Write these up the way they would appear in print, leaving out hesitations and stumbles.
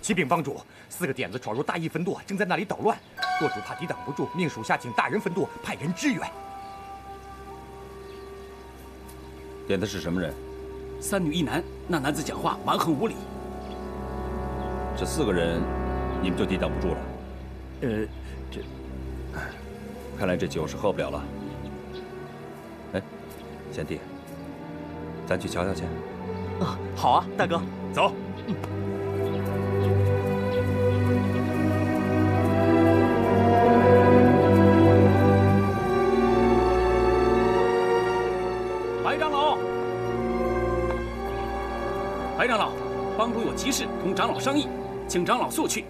启禀帮主，4个点子闯入大义分舵，正在那里捣乱。舵主怕抵挡不住，命属下请大人分舵，派人支援。点的是什么人？3女1男，那男子讲话蛮横无理。这4个人，你们就抵挡不住了？看来这酒是喝不了了。哎，贤弟，咱去瞧瞧去。啊，好啊，大哥，走。白长老，白长老，帮主有急事同长老商议，请长老速去。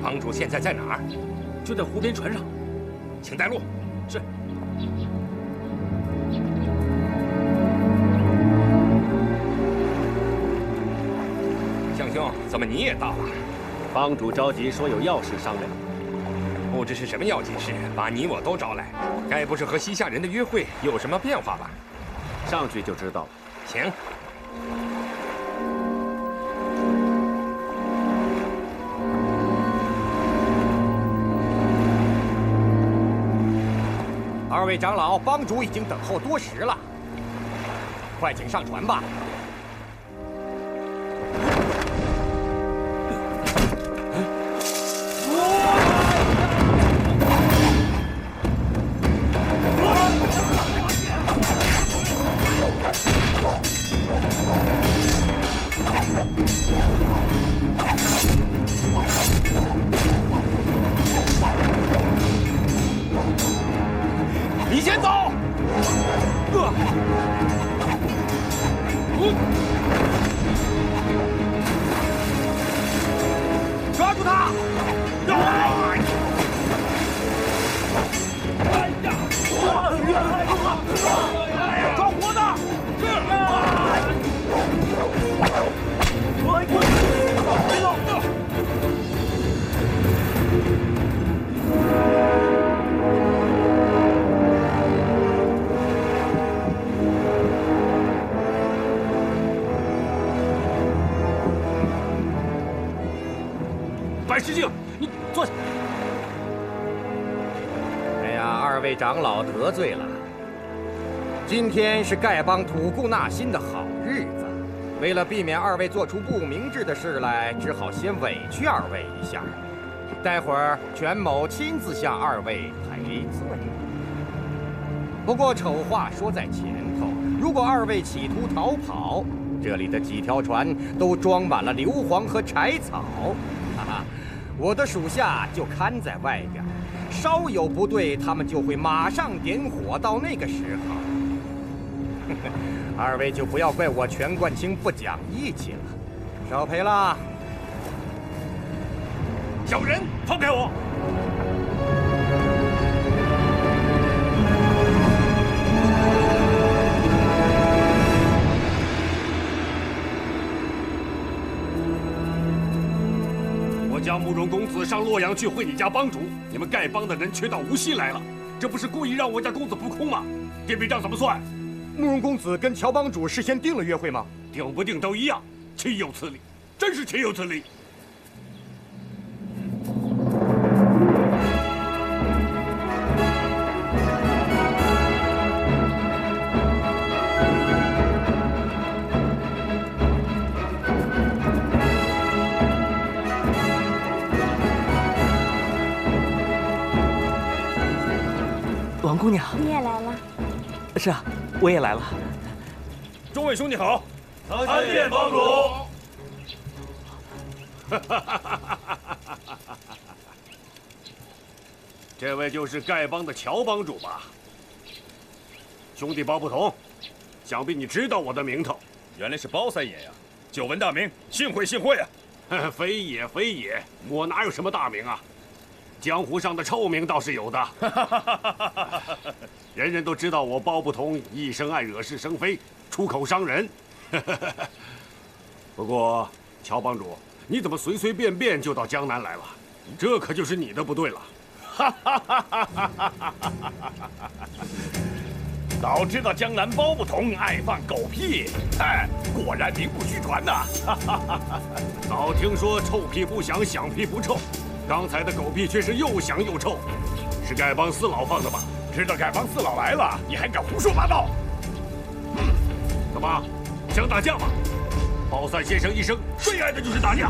帮主现在在哪儿？就在湖边船上，请带路。是。向兄，怎么你也到了？帮主着急说有要事商量。不知是什么要紧事，把你我都招来，该不是和西夏人的约会有什么变化吧？上去就知道了。请。2位长老，帮主已经等候多时了，快请上船吧。你先走！抓住他！抓活的！白石镜，你坐下。哎呀，2位长老得罪了。今天是丐帮吐故纳新的好日子，为了避免2位做出不明智的事来，只好先委屈2位一下。待会儿权某亲自向2位赔罪。不过丑话说在前头，如果2位企图逃跑，这里的几条船都装满了硫磺和柴草，哈哈，我的属下就看在外边，稍有不对，他们就会马上点火。到那个时候，2位就不要怪我权冠清不讲义气了。少赔了。小人，放开我！我家慕容公子上洛阳去会你家帮主，你们丐帮的人却到无锡来了，这不是故意让我家公子扑空吗？这笔账怎么算？慕容公子跟乔帮主事先定了约会吗？定不定都一样，岂有此理！真是岂有此理！王姑娘，你也来了。是啊，我也来了。众位兄弟好，参见帮主。这位就是丐帮的乔帮主吧？兄弟包不同，想必你知道我的名头。原来是包三爷呀！久闻大名，幸会幸会啊！非也非也，我哪有什么大名啊？江湖上的臭名倒是有的，人人都知道我包不同一生爱惹是生非，出口伤人。不过，乔帮主，你怎么随随便便就到江南来了？这可就是你的不对了。早知道江南包不同爱放狗屁，哎，果然名不虚传呐！早听说臭屁不响，响屁不臭，刚才的狗屁却是又响又臭，是丐帮四老放的吧？知道丐帮四老来了，你还敢胡说八道？怎么，想打架吗？包三先生一生最爱的就是打架。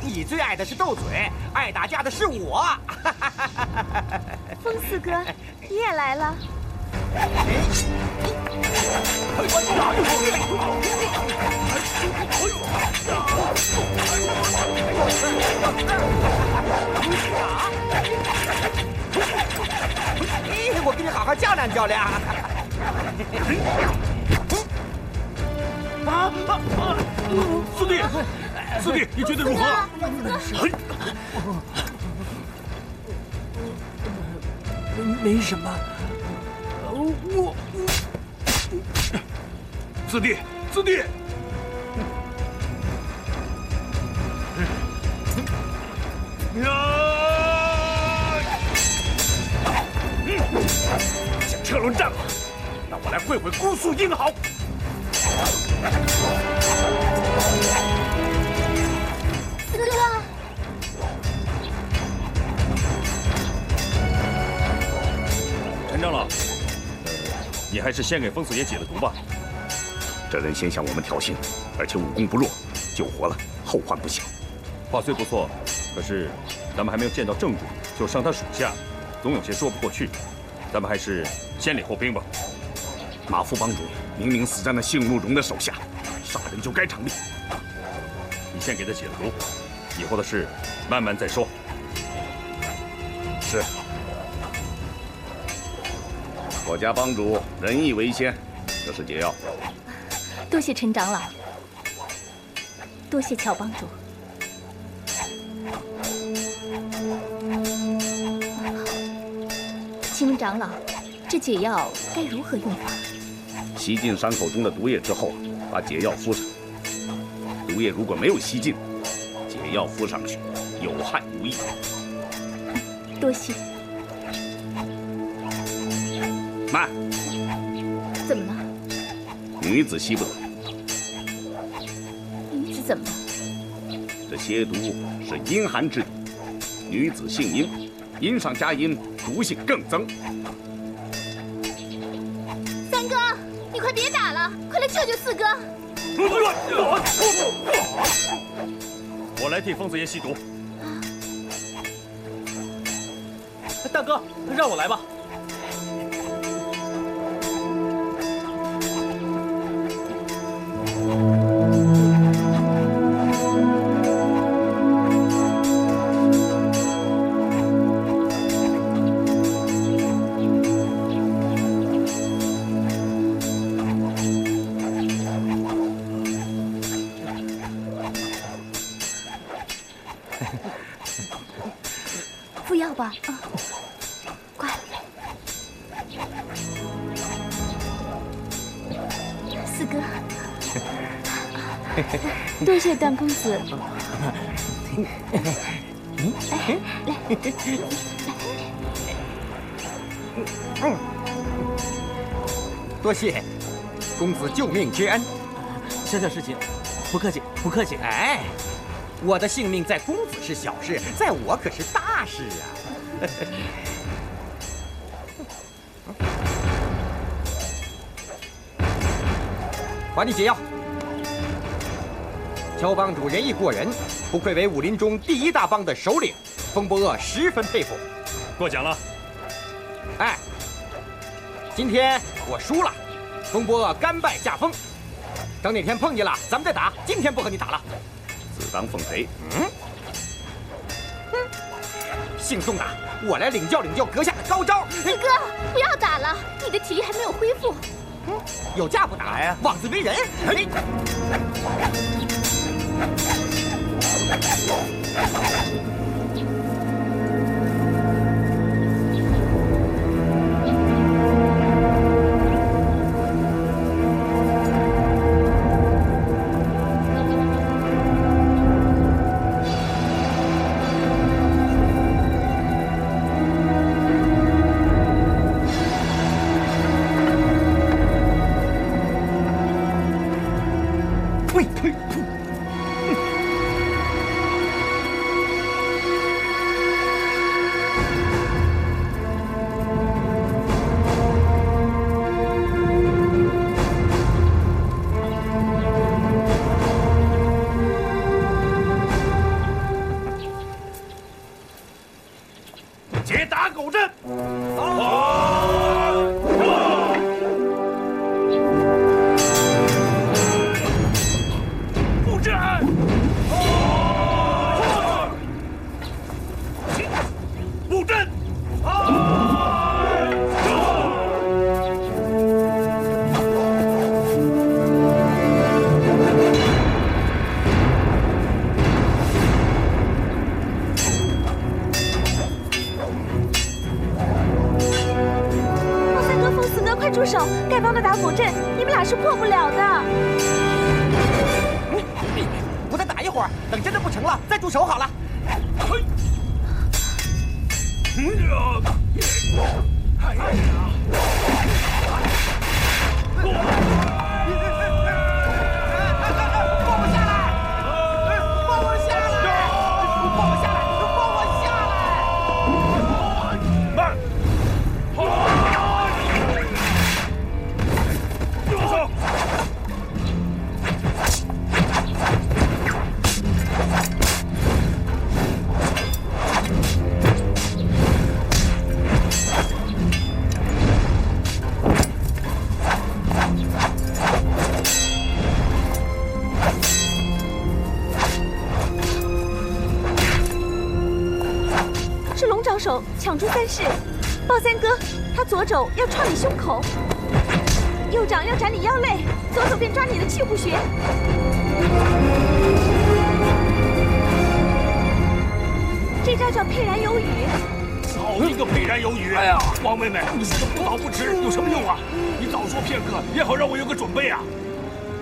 你最爱的是斗嘴，爱打架的是我。风四哥，你也来了。我跟你好好较量较量。四弟，你觉得如何？没什么。四弟，想车轮战吗？那我来会会姑苏英豪。四哥，陈长老，你还是先给风四爷解了毒吧。这人先向我们挑衅，而且武功不弱，救活了，后患不小。话虽不错，可是咱们还没有见到正主就伤他属下，总有些说不过去。咱们还是先礼后兵吧。马副帮主明明死在那姓陆荣的手下，杀人就该偿命。你先给他解了毒，以后的事慢慢再说。是。我家帮主仁义为先，这是解药。多谢陈长老，多谢乔帮主。请问长老，这解药该如何用法？吸进伤口中的毒液之后，把解药敷上。毒液如果没有吸进，解药敷上去有害无益。多谢。慢，怎么了？女子吸不得。女子怎么了？这蝎毒是阴寒之毒，女子姓阴，阴上加阴，毒性更增。三哥，你快别打了，快来救救四哥！我来替疯子爷吸毒。大哥，让我来吧。服药吧，啊，快！四哥，多谢段公子。来，多谢公子救命之恩。小事情，不客气，不客气。哎，我的性命在公子是小事，在我可是大事啊！还你解药。乔帮主仁义过人，不愧为武林中第一大帮的首领，风波恶十分佩服。过奖了。哎，今天我输了，风波恶甘拜下风。等哪天碰见了，咱们再打。今天不和你打了。自当奉陪。姓宋的，我来领教领教阁下的高招。四哥，不要打了，你的体力还没有恢复。有架不打呀，妄自为人。呸！解打狗阵。布阵。布阵。住手！丐帮的打狗阵，你们俩是破不了的。我再打一会儿，等真的不成了再住手好了。手抢出三式，豹三哥，他左肘要创你胸口，右掌要斩你腰肋，左手便抓你的气户穴。这招叫沛然有雨。好一个沛然有雨！哎呀，王妹妹，你说的不早不迟有什么用啊？你早说片刻，也好让我有个准备啊。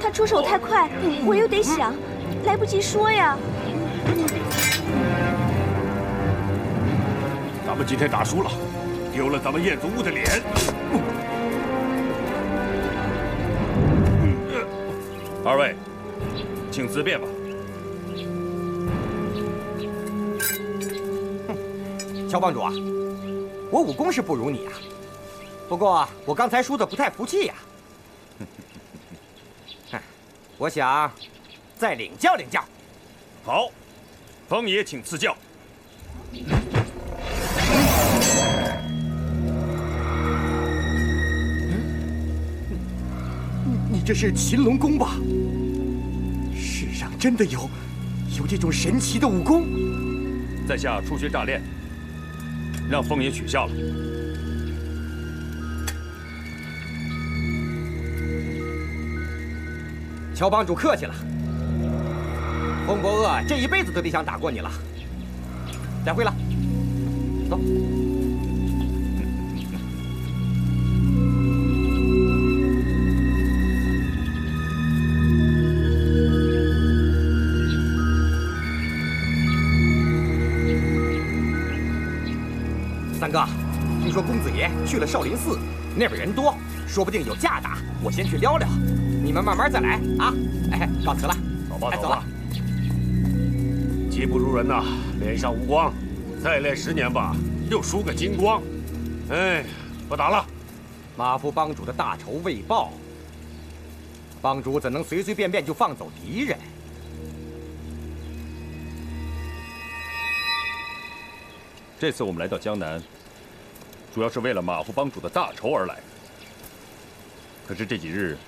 他出手太快，我又得想，来不及说呀。咱们今天打输了，丢了咱们燕族屋的脸。二位，请自便吧。乔帮主啊，我武功是不如你啊，不过我刚才输的不太服气呀。我想再领教领教。好，风爷请赐教。你这是擒龙功吧？世上真的有这种神奇的武功？在下初学乍练，让风爷取笑了。乔帮主客气了，风伯鄂这一辈子都得想打过你了。再会了，走。三哥，听说公子爷去了少林寺，那边人多，说不定有架打。我先去撩撩，你们慢慢再来啊！哎，告辞了，走吧，走了。技不如人呐，脸上无光，再练10年吧，又输个精光。哎，不打了。马夫帮主的大仇未报，帮主怎能随随便便就放走敌人？这次我们来到江南，主要是为了马夫帮主的大仇而来。可是这几日，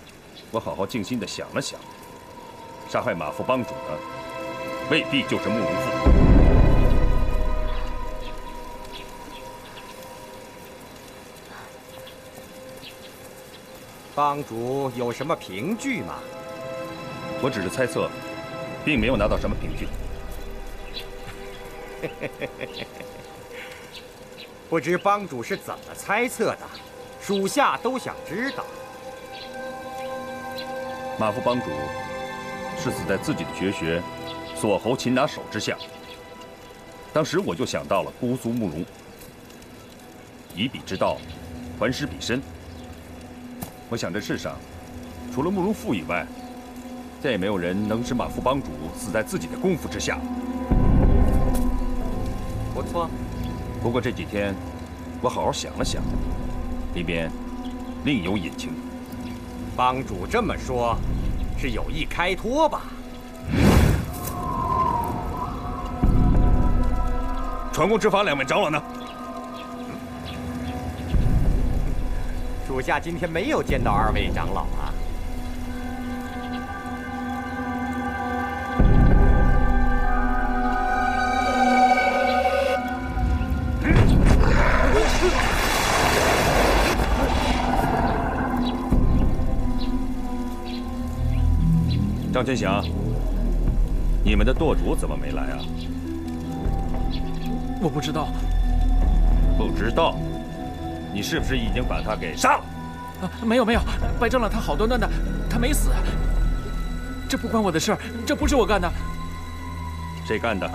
我好好静心地想了想，杀害马夫帮主的未必就是慕容复。帮主有什么凭据吗？我只是猜测，并没有拿到什么凭据。不知帮主是怎么猜测的，属下都想知道。马夫帮主是死在自己的绝学锁喉擒拿手之下。当时我就想到了姑苏慕容，以彼之道，还施彼身。我想这世上，除了慕容复以外，再也没有人能使马副帮主死在自己的功夫之下。不错。不过这几天，我好好想了想，里边另有隐情。帮主这么说，是有意开脱吧？传功执法两位长老呢？属下今天没有见到二位长老啊。张全祥，你们的舵主怎么没来啊？我不知道。不知道？你是不是已经把他给杀了？啊，没有，白长老他好端端的，他没死。这不关我的事儿，这不是我干的。谁干的？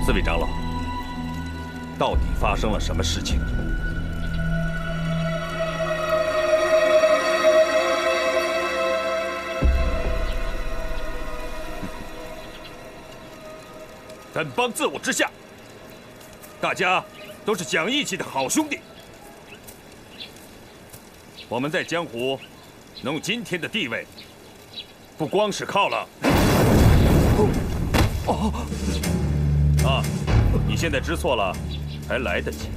四位长老，到底发生了什么事情？本帮自我之下，大家都是讲义气的好兄弟。我们在江湖能有今天的地位，不光是靠了……啊，你现在知错了，还来得及。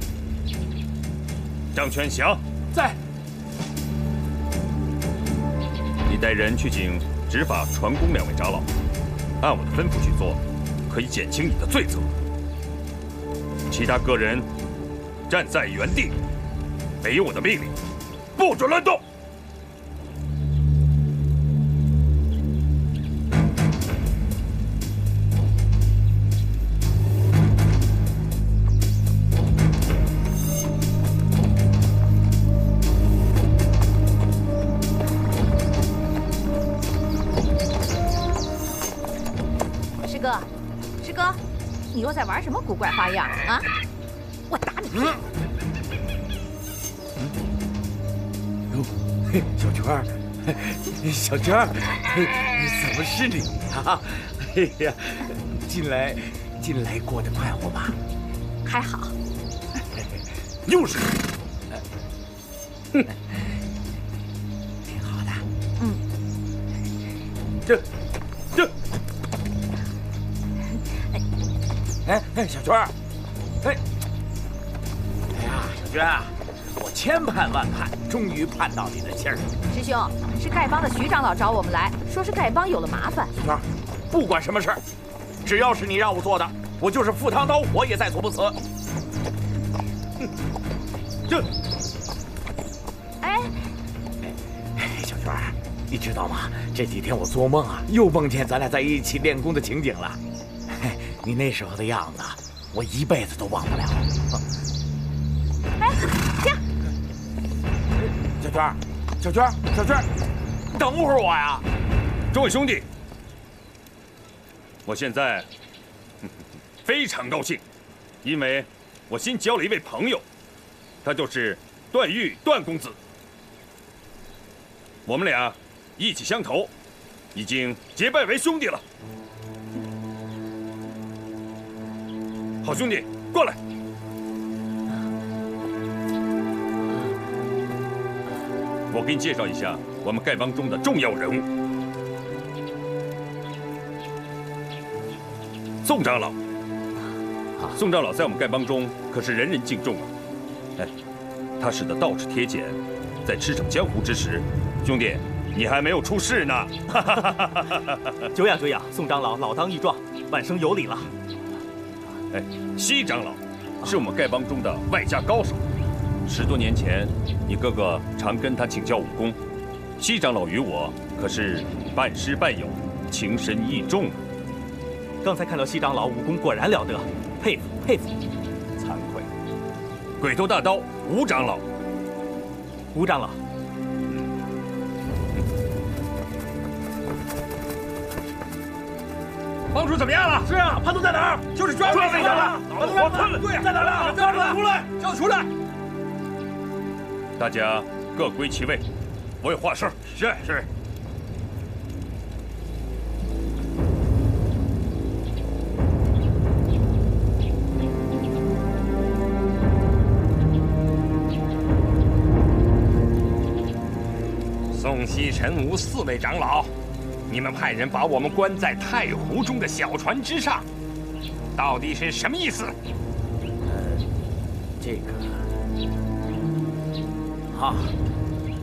张全祥在。你带人去请执法传功两位长老，按我的吩咐去做。可以减轻你的罪责。其他个人站在原地，没有我的命令，不准乱动。师哥，你又在玩什么古怪花样啊？我打你！小娟儿，小娟儿，怎么是你呀？哎呀，近来过得快活吧？还好。又是你，挺好的。这。哎，小娟儿，哎呀，小娟啊，我千盼万盼，终于盼到你的信儿了。师兄，是丐帮的徐长老找我们来，说是丐帮有了麻烦。小娟，不管什么事儿，只要是你让我做的，我就是赴汤蹈火也在所不辞。这，哎，小娟，你知道吗？这几天我做梦啊，又梦见咱俩在一起练功的情景了。你那时候的样子，我一辈子都忘不了。哎，行。小娟，等会儿我呀！诸位兄弟，我现在非常高兴，因为我新交了一位朋友，他就是段誉段公子。我们俩意气相投，已经结拜为兄弟了。好兄弟，过来！我给你介绍一下我们丐帮中的重要人物——宋长老。宋长老在我们丐帮中可是人人敬重啊！哎，他使的倒齿铁剪，在驰骋江湖之时，兄弟，你还没有出世呢！久仰久仰，宋长老老当益壮，万生有礼了。哎，西长老是我们丐帮中的外家高手。10多年前，你哥哥常跟他请教武功。西长老与我可是半师半友，情深意重啊。刚才看到西长老武功果然了得，佩服佩服。惭愧，鬼头大刀吴长老。吴长老，帮主怎么样了？是啊，潘总在哪儿？就是抓魏翔了，把他抓了。对呀，在哪儿呢？叫出来！出来！叫出来！大家各归其位，我有话事。是。宋西、陈吴4位长老，你们派人把我们关在太湖中的小船之上，到底是什么意思？这个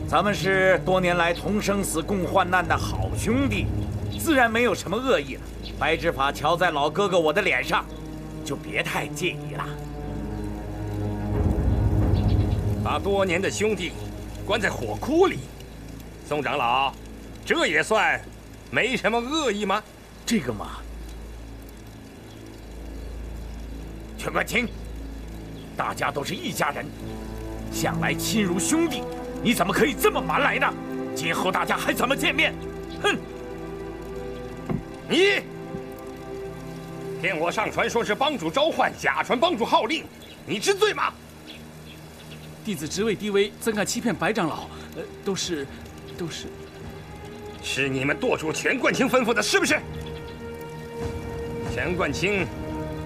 咱们是多年来同生死共患难的好兄弟，自然没有什么恶意了。白执法瞧在老哥哥我的脸上，就别太介意了。把多年的兄弟关在火窟里，宋长老，这也算没什么恶意吗？这个嘛，全冠清，大家都是一家人，向来亲如兄弟，你怎么可以这么蛮来呢？今后大家还怎么见面？哼！你骗我上船说是帮主召唤，假传帮主号令，你知罪吗？弟子职位低微，怎敢欺骗白长老？都是你们舵主全冠清吩咐的，是不是？全冠清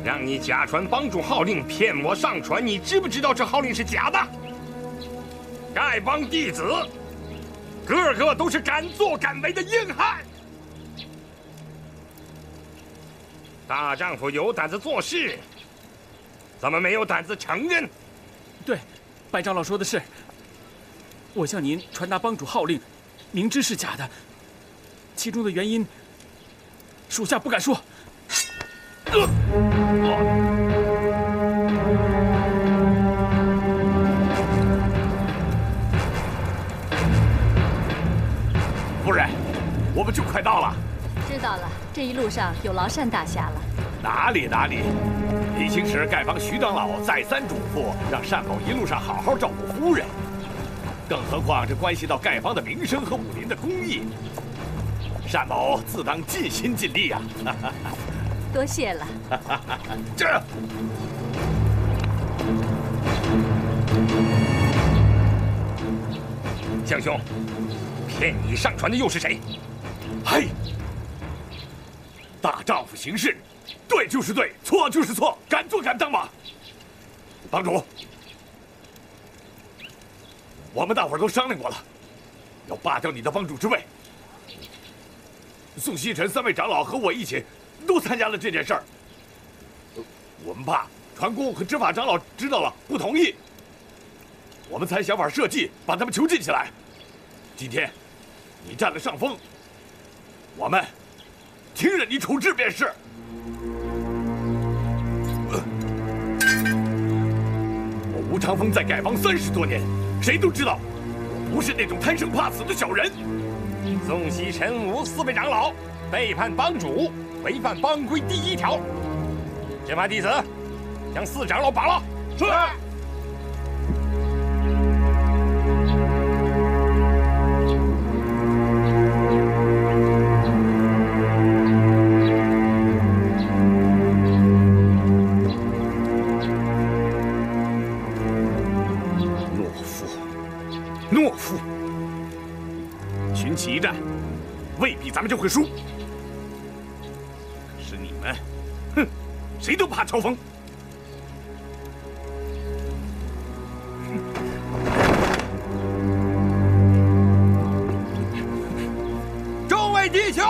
让你假传帮主号令骗我上船，你知不知道这号令是假的？丐帮弟子个个都是敢作敢为的硬汉，大丈夫有胆子做事，怎么没有胆子承认？对，白长老说的是。我向您传达帮主号令，明知是假的，其中的原因，属下不敢说。夫人，我们就快到了。知道了，这一路上有劳单大侠了。哪里，李清时丐帮徐长老再三嘱咐，让单某一路上好好照顾夫人。更何况这关系到丐帮的名声和武林的公义，单某自当尽心尽力啊！多谢了。这。江兄，骗你上船的又是谁？嘿，大丈夫行事，对就是对，错就是错，敢做敢当嘛！帮主。我们大伙儿都商量过了，要罢掉你的帮主之位。宋西尘3位长老和我一起，都参加了这件事儿。我们怕船工和执法长老知道了不同意，我们才想法设计把他们囚禁起来。今天你占了上风，我们听任你处置便是。我吴长风在丐帮30多年。谁都知道，我不是那种贪生怕死的小人。宋西、陈吴4位长老背叛帮主，违反帮规第1条。执法弟子将4长老绑了。是。懦夫！群起一战，未必咱们就会输。可是你们，哼，谁都怕乔峰。众位弟兄，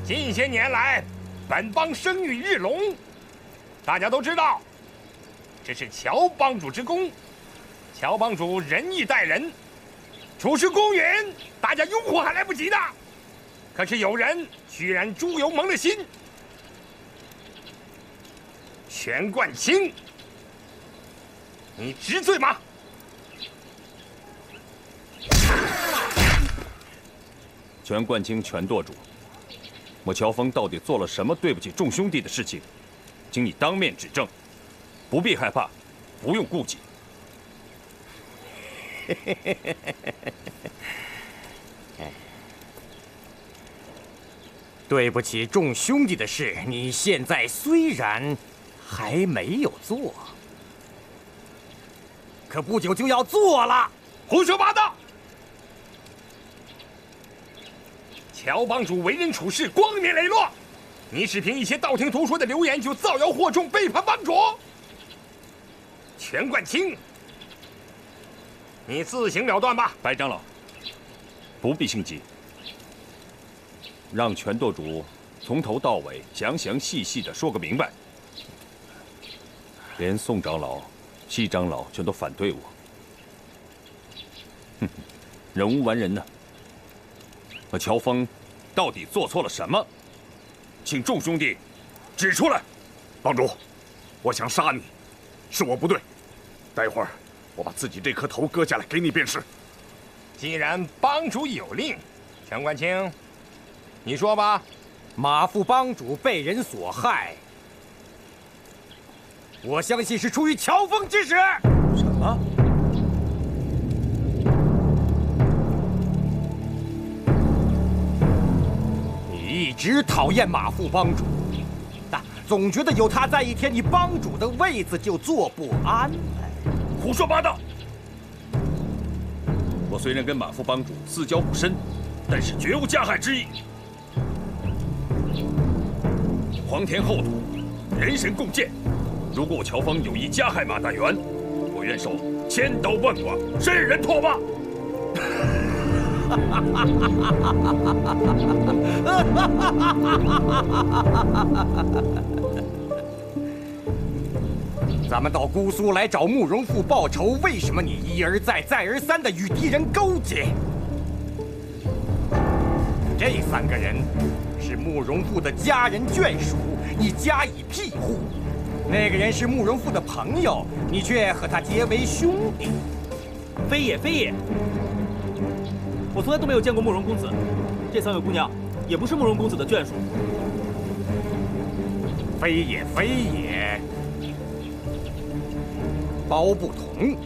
近些年来，本帮声誉日隆，大家都知道，这是乔帮主之功。乔帮主仁义待人，处事公允，大家拥护还来不及呢。可是有人居然猪油蒙了心。全冠清，你知罪吗？全冠清，全舵主，我乔峰到底做了什么对不起众兄弟的事情？请你当面指证，不必害怕，不用顾忌。对不起众兄弟的事，你现在虽然还没有做，可不久就要做了。胡说八道！乔帮主为人处事光明磊落，你只凭一些道听途说的流言就造谣惑众，背叛帮主。全冠清，你自行了断吧。白长老，不必心急，让全舵主从头到尾详详细细的说个明白。连宋长老、西长老全都反对我，哼，人无完人呢。那乔峰到底做错了什么？请众兄弟指出来。帮主，我想杀你，是我不对。待会儿我把自己这颗头割下来给你便是。既然帮主有令，全冠清，你说吧。马副帮主被人所害，我相信是出于乔峰之使。什么？你一直讨厌马副帮主，但总觉得有他在一天，你帮主的位子就坐不安了。胡说八道！我虽然跟马副帮主私交不深，但是绝无加害之意。皇天厚土，人神共鉴。如果我乔峰有意加害马大元，我愿受千刀万剐，身人唾骂。咱们到姑苏来找慕容复报仇，为什么你一而再、再而三的与敌人勾结？这3个人是慕容复的家人眷属，你加以庇护；那个人是慕容复的朋友，你却和他结为兄弟。非也，非也！我从来都没有见过慕容公子，这3位姑娘也不是慕容公子的眷属。非也，非也。包不同，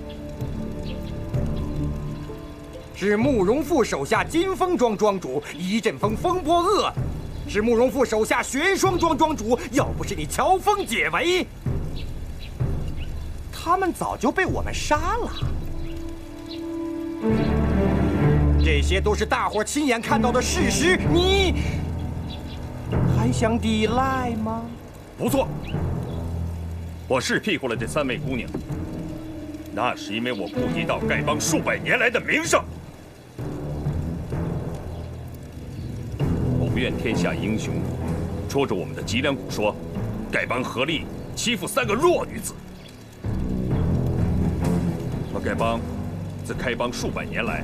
是慕容复手下金风庄庄主一阵风风波恶，是慕容复手下玄霜庄庄主。要不是你乔峰解围，他们早就被我们杀了。这些都是大伙亲眼看到的事实，你还想抵赖吗？不错，我是庇护了这3位姑娘。那是因为我顾及到丐帮数百年来的名声。我不愿天下英雄戳着我们的脊梁骨说，丐帮合力欺负3个弱女子。而丐帮自开帮数百年来，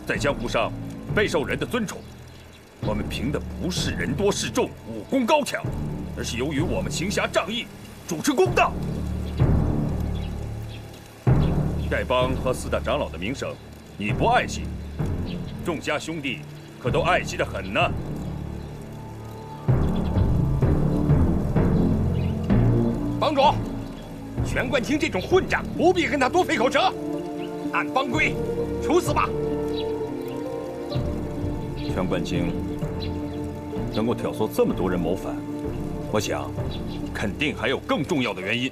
在江湖上备受人的尊崇。我们凭的不是人多势众、武功高强，而是由于我们行侠仗义、主持公道。丐帮和4大长老的名声，你不爱惜，众家兄弟可都爱惜得很呢。帮主，全冠清这种混账，不必跟他多费口舌，按帮规处死吧。全冠清能够挑唆这么多人谋反，我想肯定还有更重要的原因。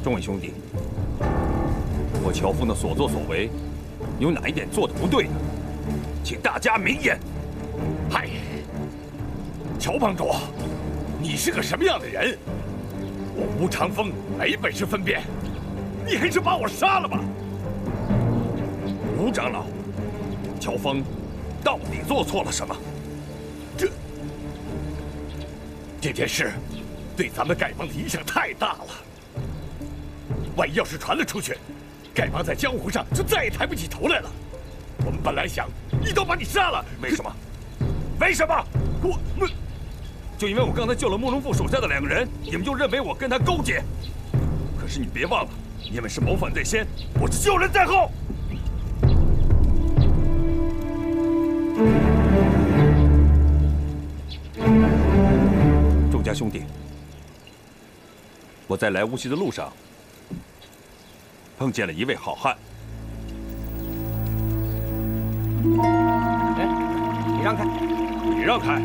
众位兄弟，我乔峰的所作所为，有哪一点做的不对的？请大家明言。嗨，乔帮主，你是个什么样的人？我吴长风没本事分辨，你还是把我杀了吧。吴长老，乔峰到底做错了什么？这件事对咱们丐帮的影响太大了。万一要是传了出去，丐帮在江湖上就再也抬不起头来了。我们本来想一刀把你杀了，为什么？为什么？就因为我刚才救了慕容复手下的2个人，你们就认为我跟他勾结？可是你别忘了，你们是谋反在先，我是救人在后。众家兄弟，我在来无锡的路上碰见了一位好汉。哎，你让开！你让开！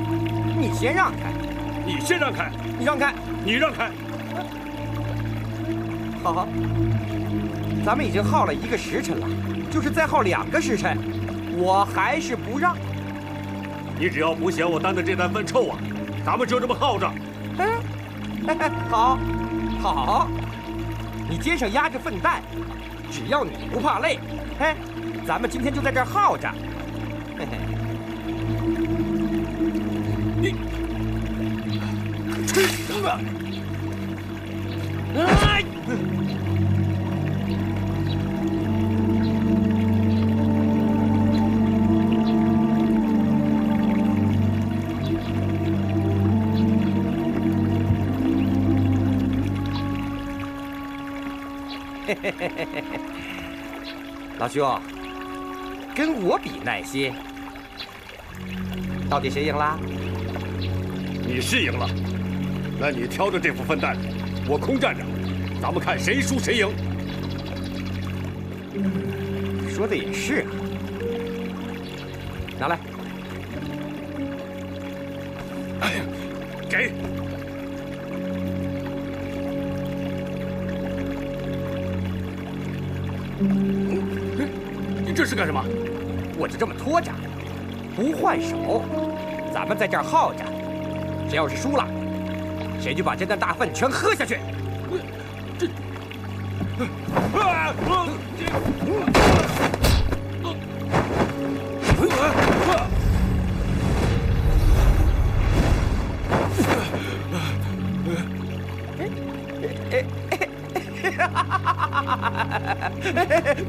你先让开！你先让开！你让开！你让开！好，咱们已经耗了1个时辰了，就是再耗2个时辰，我还是不让。你只要不嫌我担的这担粪臭啊，咱们就这么耗着。好，好，你肩上压着粪担，只要你不怕累，咱们今天就在这儿耗着。你，老兄，跟我比耐心，到底谁赢了？你是赢了，那你挑着这副粪担，我空站着，咱们看谁输谁赢。说的也是啊，拿来。哎呀，给。你这是干什么？我就这么拖着，不换手，咱们在这儿耗着。谁要是输了，谁就把这担大粪全喝下去。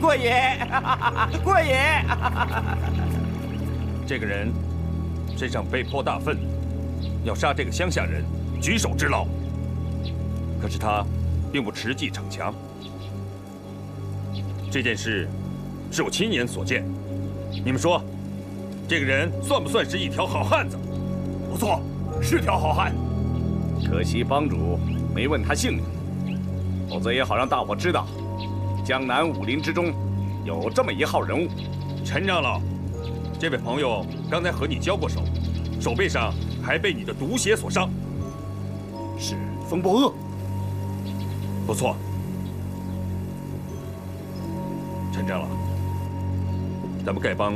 过瘾，过瘾！这个人身上被泼大粪，要杀这个乡下人，举手之劳。可是他并不持计逞强。这件事是我亲眼所见，你们说，这个人算不算是一条好汉子？不错，是条好汉。可惜帮主没问他姓名，否则也好让大伙知道，江南武林之中有这么一号人物。陈长老，这位朋友刚才和你交过手，手背上还被你的毒血所伤。是风波恶。不错，陈长老，咱们丐帮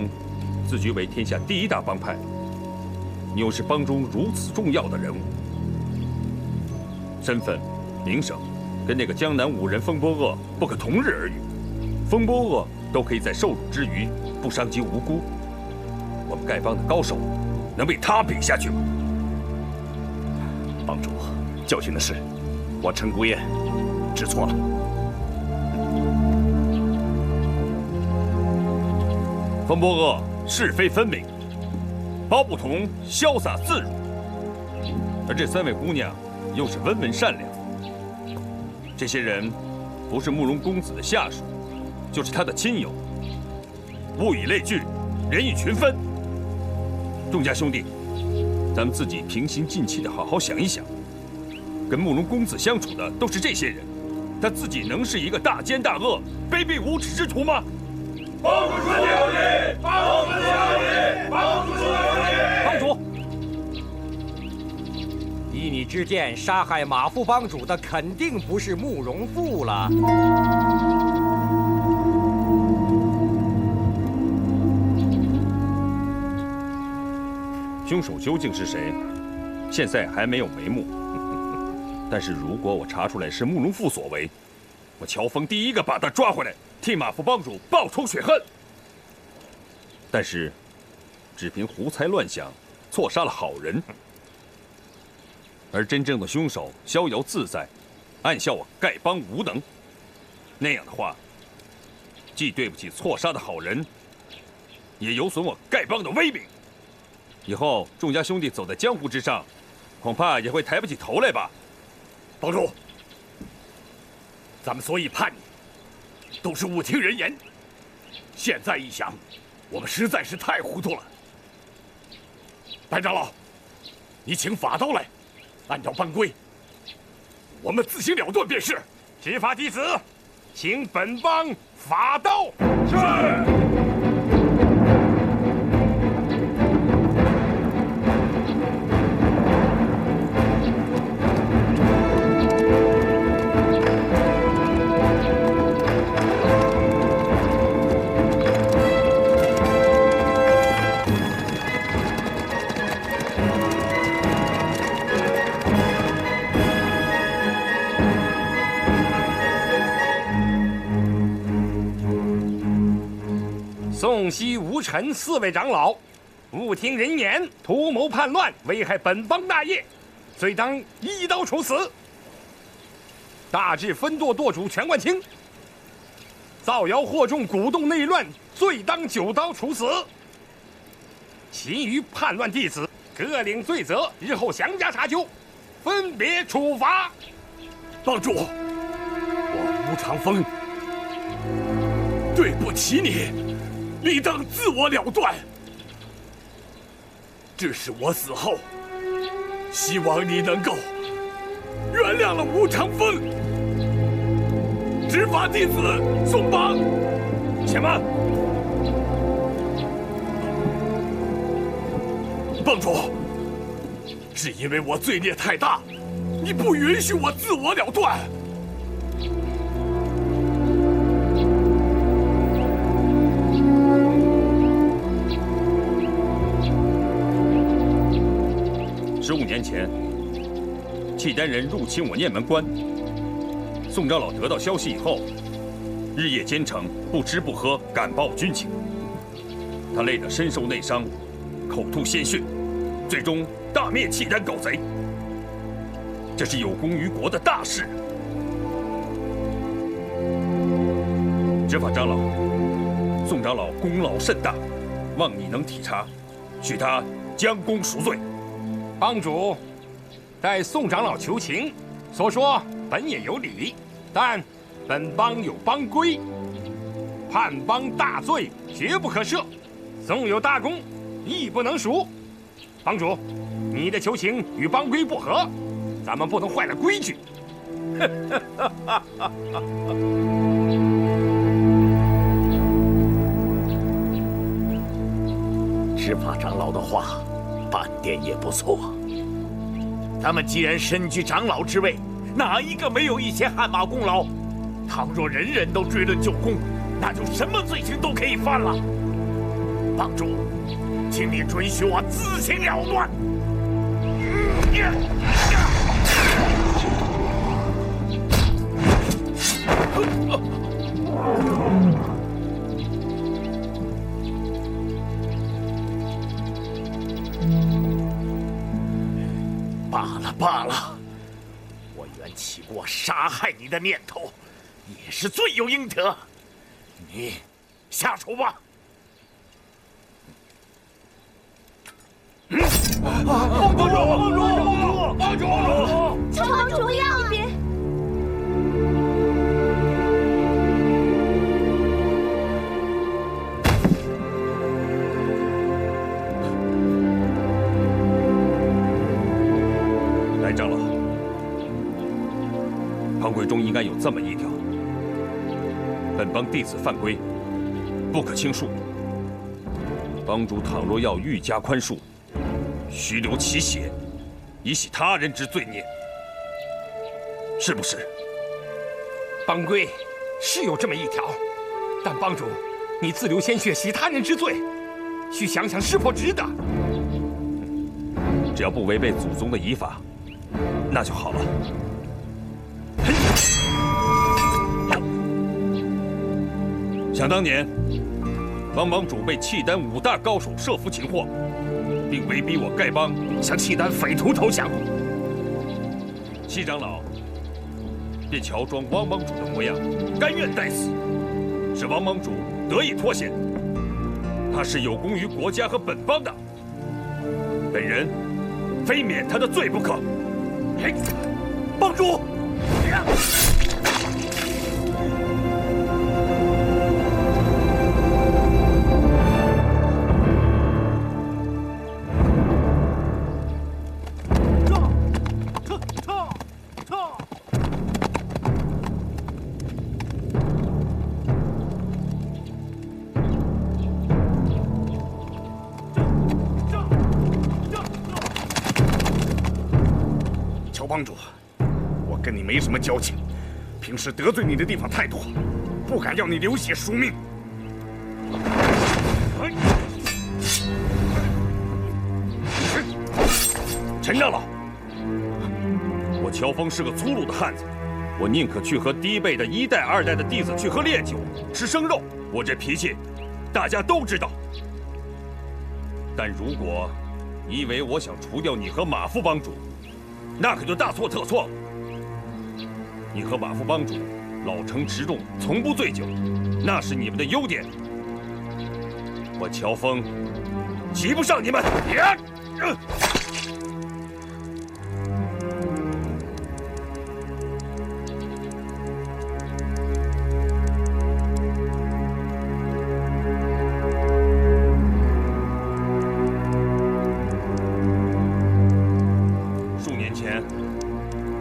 自居为天下第1大帮派，你又是帮中如此重要的人物，身份、名声，跟那个江南武人风波恶不可同日而语。风波恶都可以在受辱之余不伤及无辜，我们丐帮的高手能被他比下去吗？帮主，教训的事，我陈姑爷知错了。风波恶是非分明，包不同潇洒自如，而这3位姑娘又是温文善良。这些人不是慕容公子的下属，就是他的亲友。物以类聚，人以群分。众家兄弟，咱们自己平心静气的好好想一想，跟慕容公子相处的都是这些人，他自己能是一个大奸大恶、卑鄙无耻之徒吗？帮主说的有理，帮主说的有理，帮主说的有理。帮主，依你之见，杀害马副帮主的肯定不是慕容复了。凶手究竟是谁？现在还没有眉目。但是如果我查出来是慕容复所为，我乔峰第一个把他抓回来，替马副帮主报仇雪恨。但是，只凭胡猜乱想，错杀了好人，而真正的凶手逍遥自在，暗笑我丐帮无能，那样的话，既对不起错杀的好人，也有损我丐帮的威名。以后众家兄弟走在江湖之上，恐怕也会抬不起头来吧。帮主，咱们所以叛逆，都是误听人言。现在一想，我们实在是太糊涂了。白长老，你请法刀来，按照班规，我们自行了断便是。执法弟子，请本帮法刀。是。宋西、吴臣4位长老，误听人言，图谋叛乱，危害本邦大业，罪当一刀处死。大治分舵舵主全冠清，造谣惑众，鼓动内乱，罪当9刀处死。其余叛乱弟子各领罪责，日后详加查究，分别处罚。帮主，我吴长风对不起你。理当自我了断。只是我死后，希望你能够原谅了吴长风。执法弟子宋邦，且慢。帮主，是因为我罪孽太大，你不允许我自我了断。15年前，契丹人入侵我雁门关，宋长老得到消息以后，日夜兼程，不吃不喝，赶报军情。他累得身受内伤，口吐鲜血，最终大灭契丹狗贼。这是有功于国的大事。执法长老，宋长老功劳甚大，望你能体察，许他将功赎罪。帮主，待宋长老求情，所说本也有理，但本帮有帮规，叛帮大罪绝不可赦，纵有大功，亦不能赎。帮主，你的求情与帮规不合，咱们不能坏了规矩。执法长老的话半点也不错。他们既然身居长老之位，哪一个没有一些汗马功劳？倘若人人都追论旧功，那就什么罪行都可以犯了。帮主，请你准许我自行了断。罢了，我原起过杀害你的念头，也是罪有应得。你下手吧。帮主，求帮主要别！来，长老，帮规中应该有这么一条：本帮弟子犯规，不可轻恕。帮主倘若要愈加宽恕，须流其血，以洗他人之罪孽，是不是？帮规是有这么一条，但帮主，你自流鲜血洗他人之罪，需想想是否值得。只要不违背祖宗的遗法，那就好了。想当年，帮帮主被契丹5大高手设伏擒获，并威逼我丐帮向契丹匪徒投降。戚长老便乔装汪帮主的模样，甘愿待死，使汪帮主得以脱险。他是有功于国家和本帮的，本人非免他的罪不可。帮主！帮主，我跟你没什么交情，平时得罪你的地方太多，不敢要你流血赎命。陈长老，我乔峰是个粗鲁的汉子，我宁可去和低辈的1代、2代的弟子去喝烈酒，吃生肉。我这脾气，大家都知道。但如果你以为我想除掉你和马副帮主，那可就大错特错了。你和马副帮主老成持重，从不醉酒，那是你们的优点。我乔峰及不上你们。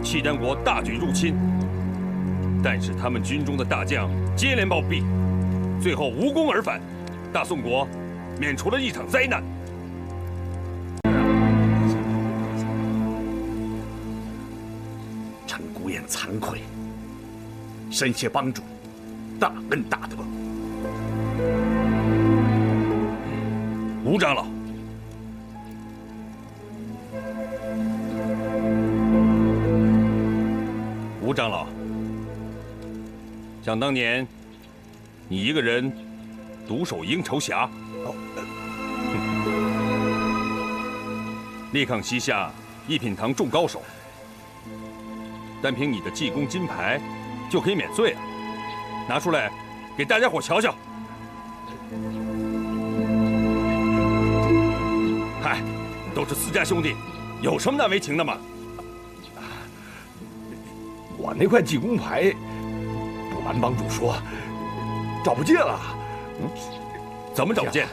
契丹国大举入侵，但是他们军中的大将接连暴毙，最后无功而返，大宋国免除了一场灾难。臣孤雁惭愧，深谢帮主大恩大德。吴长老。吴长老，想当年，你一个人独守鹰巢峡，力抗西夏一品堂众高手，单凭你的济公金牌就可以免罪啊！拿出来给大家伙瞧瞧。嗨，都是私家兄弟，有什么难为情的吗？我那块济公牌，不瞒帮主说，找不见了。怎么找不见？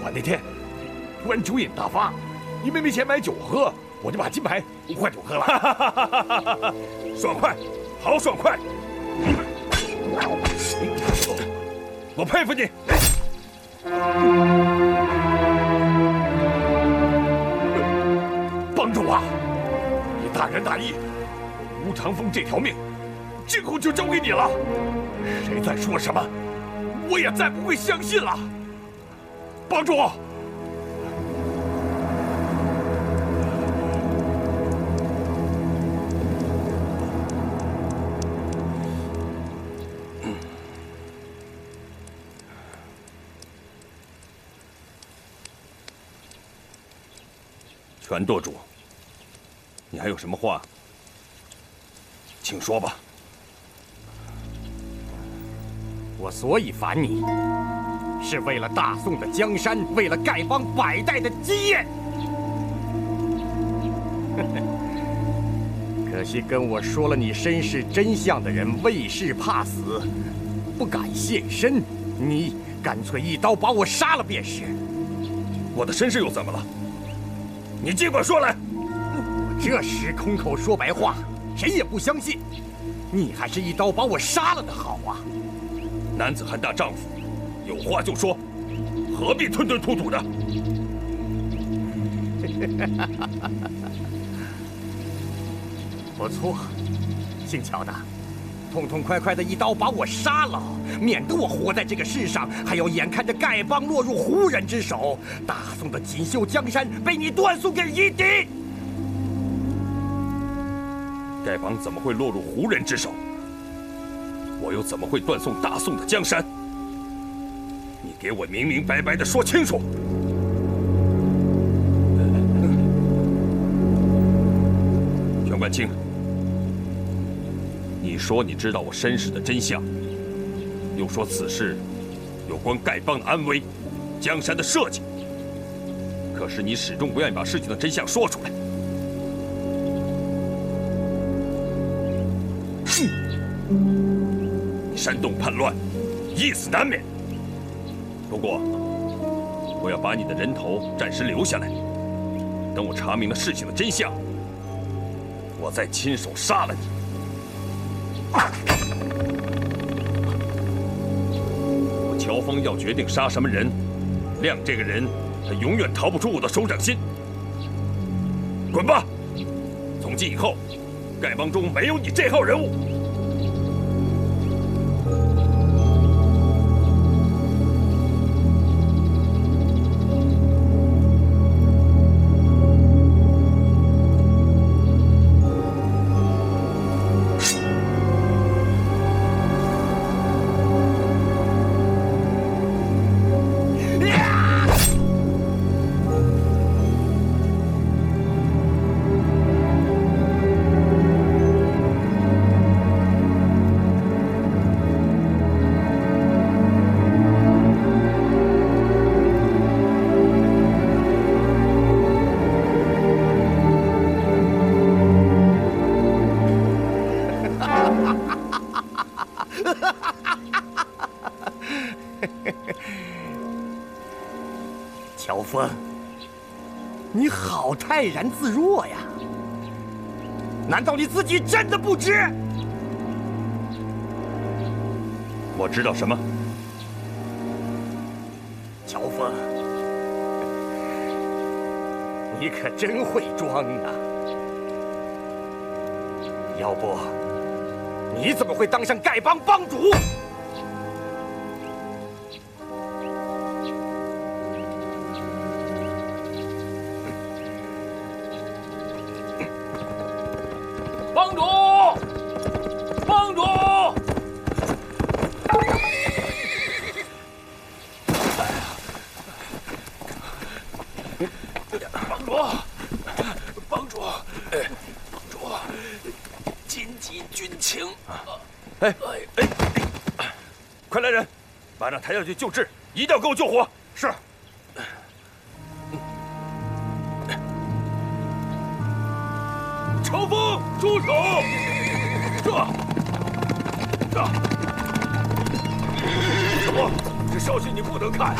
我那天突然酒瘾大发，因为没钱买酒喝，我就把金牌换酒喝了。爽快，好爽快！我佩服你。帮主啊！大仁大义，吴长风这条命，今后就交给你了。谁再说什么，我也再不会相信了。帮主，全舵主。你还有什么话，请说吧。我所以烦你，是为了大宋的江山，为了丐帮100代的基业。可惜跟我说了你身世真相的人，为事怕死，不敢现身。你干脆一刀把我杀了便是。我的身世又怎么了？你尽管说来。这时空口说白话，谁也不相信。你还是一刀把我杀了的好啊！男子汉大丈夫，有话就说，何必吞吞吐吐的？不错，姓乔的，痛痛快快的一刀把我杀了，免得我活在这个世上，还要眼看着丐帮落入胡人之手，大宋的锦绣江山被你断送给夷狄。丐帮怎么会落入胡人之手？我又怎么会断送大宋的江山？你给我明明白白的说清楚！全冠清，你说你知道我身世的真相，又说此事有关丐帮的安危、江山的社稷，可是你始终不愿意把事情的真相说出来。你煽动叛乱，一死难免。不过，我要把你的人头暂时留下来，等我查明了事情的真相，我再亲手杀了你。我乔峰要决定杀什么人，亮这个人，他永远逃不出我的手掌心。滚吧！从今以后，丐帮中没有你这号人物。乔峰，你好泰然自若呀！难道你自己真的不知？我知道什么？乔峰，你可真会装啊！要不，你怎么会当上丐帮帮主？帮主，帮主！帮主，紧急军情！快来人，马上抬下去救治，一定要给我救活！是。乔峰，住手！什么？这消息你不能看。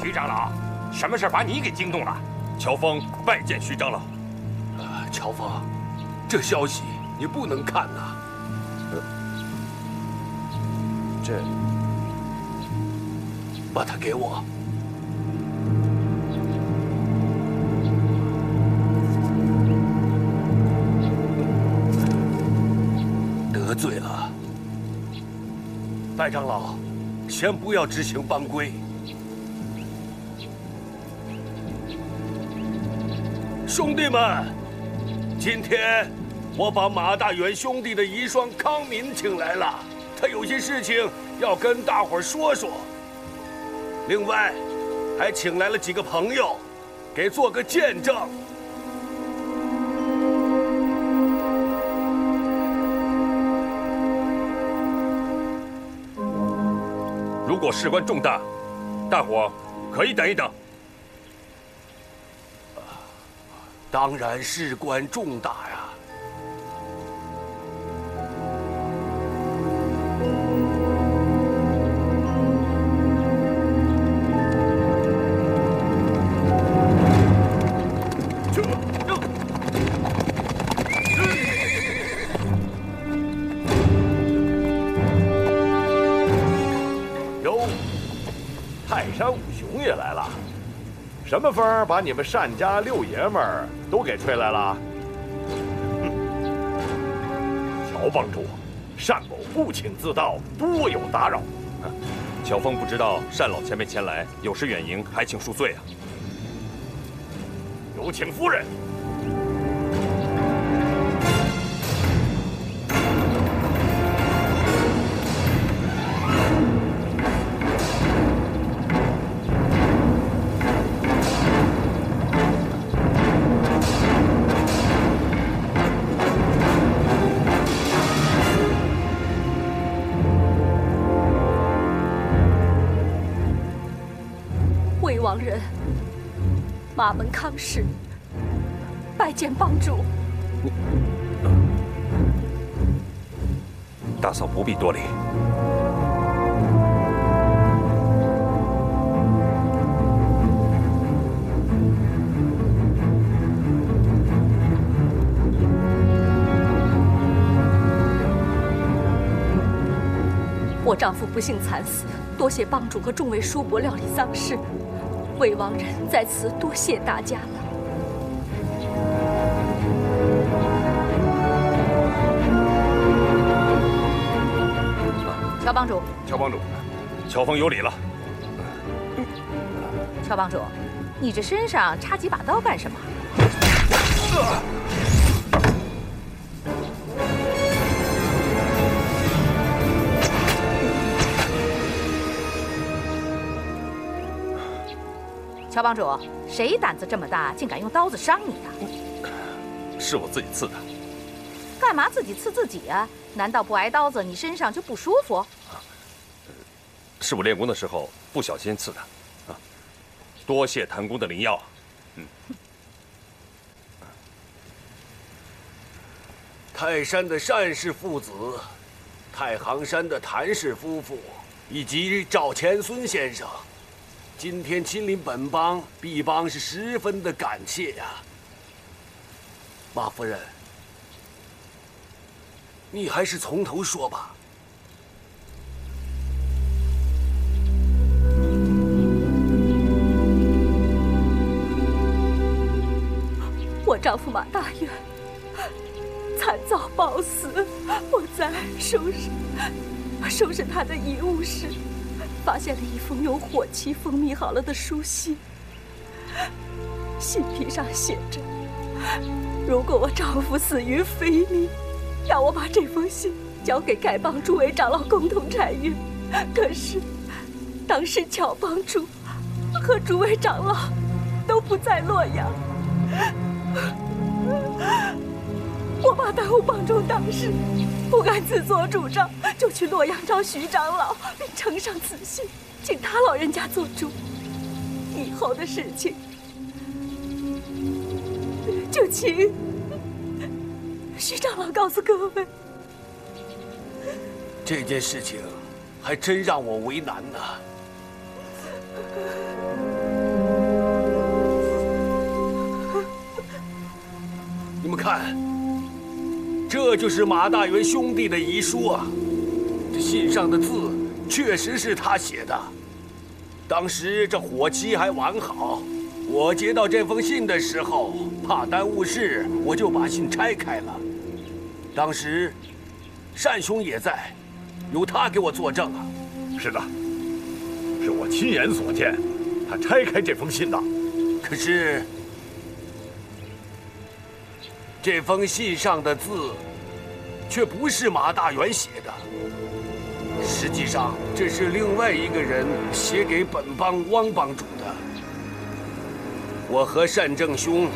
徐长老，什么事把你给惊动了？乔峰拜见徐长老。乔峰，这消息你不能看呐。把它给我。得罪了，拜长老，先不要执行帮规。兄弟们，今天我把马大元兄弟的遗孀康敏请来了，他有些事情要跟大伙儿说说。另外，还请来了几个朋友，给做个见证。如果事关重大，大伙可以等一等。当然事关重大呀！山五雄也来了，什么风把你们单家六爷们儿都给吹来了？乔帮主，单某不请自到，多有打扰。乔峰不知道单老前辈前来，有失远迎，还请恕罪啊。有请夫人。王人马门康氏拜见帮主。大嫂不必多礼。我丈夫不幸惨死，多谢帮主和众位叔伯料理丧事，魏王人在此多谢大家了。乔帮主，乔帮主，乔峰有礼了。乔帮主，你这身上插几把刀干什么？乔帮主，谁胆子这么大，竟敢用刀子伤你的？是我自己刺的。干嘛自己刺自己啊？难道不挨刀子，你身上就不舒服？是我练功的时候不小心刺的，啊，多谢谭公的灵药。泰山的单氏父子，太行山的谭氏夫妇，以及赵钱孙先生，今天亲临本邦，毕邦是十分的感谢呀。马夫人，你还是从头说吧。我丈夫马大元惨遭暴死，我在收拾他的遗物时，发现了一封用火漆封密好了的书信。信皮上写着：如果我丈夫死于非命，让我把这封信交给丐帮诸位长老共同查阅。可是，当时乔帮主和诸位长老都不在洛阳。我怕耽误帮中大事，不敢自作主张，就去洛阳找徐长老，并呈上此信，请他老人家做主。以后的事情，就请徐长老告诉各位。这件事情还真让我为难呢。你们看，这就是马大元兄弟的遗书啊！这信上的字确实是他写的。当时这火漆还完好，我接到这封信的时候，怕耽误事，我就把信拆开了。当时，单兄也在，由他给我作证啊。是的，是我亲眼所见，他拆开这封信的。可是，这封信上的字，却不是马大元写的。实际上，这是另外一个人写给本帮汪帮主的。我和单正兄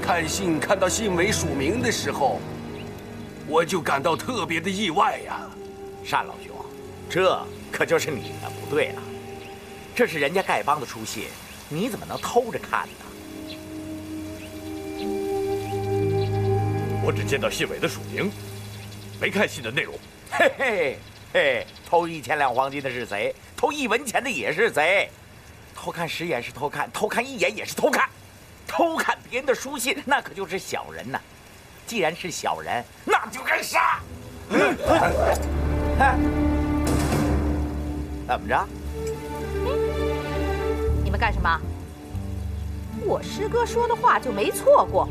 看信看到信尾署名的时候，我就感到特别的意外呀。单老兄，这可就是你的不对了。这是人家丐帮的书信，你怎么能偷着看呢？我只见到信尾的署名，没看信的内容。嘿嘿嘿，偷1000两黄金的是贼，偷1文钱的也是贼，偷看10眼是偷看，偷看1眼也是偷看，偷看别人的书信那可就是小人呐。既然是小人，那就该杀。怎么着？你们干什么？我师哥说的话就没错过。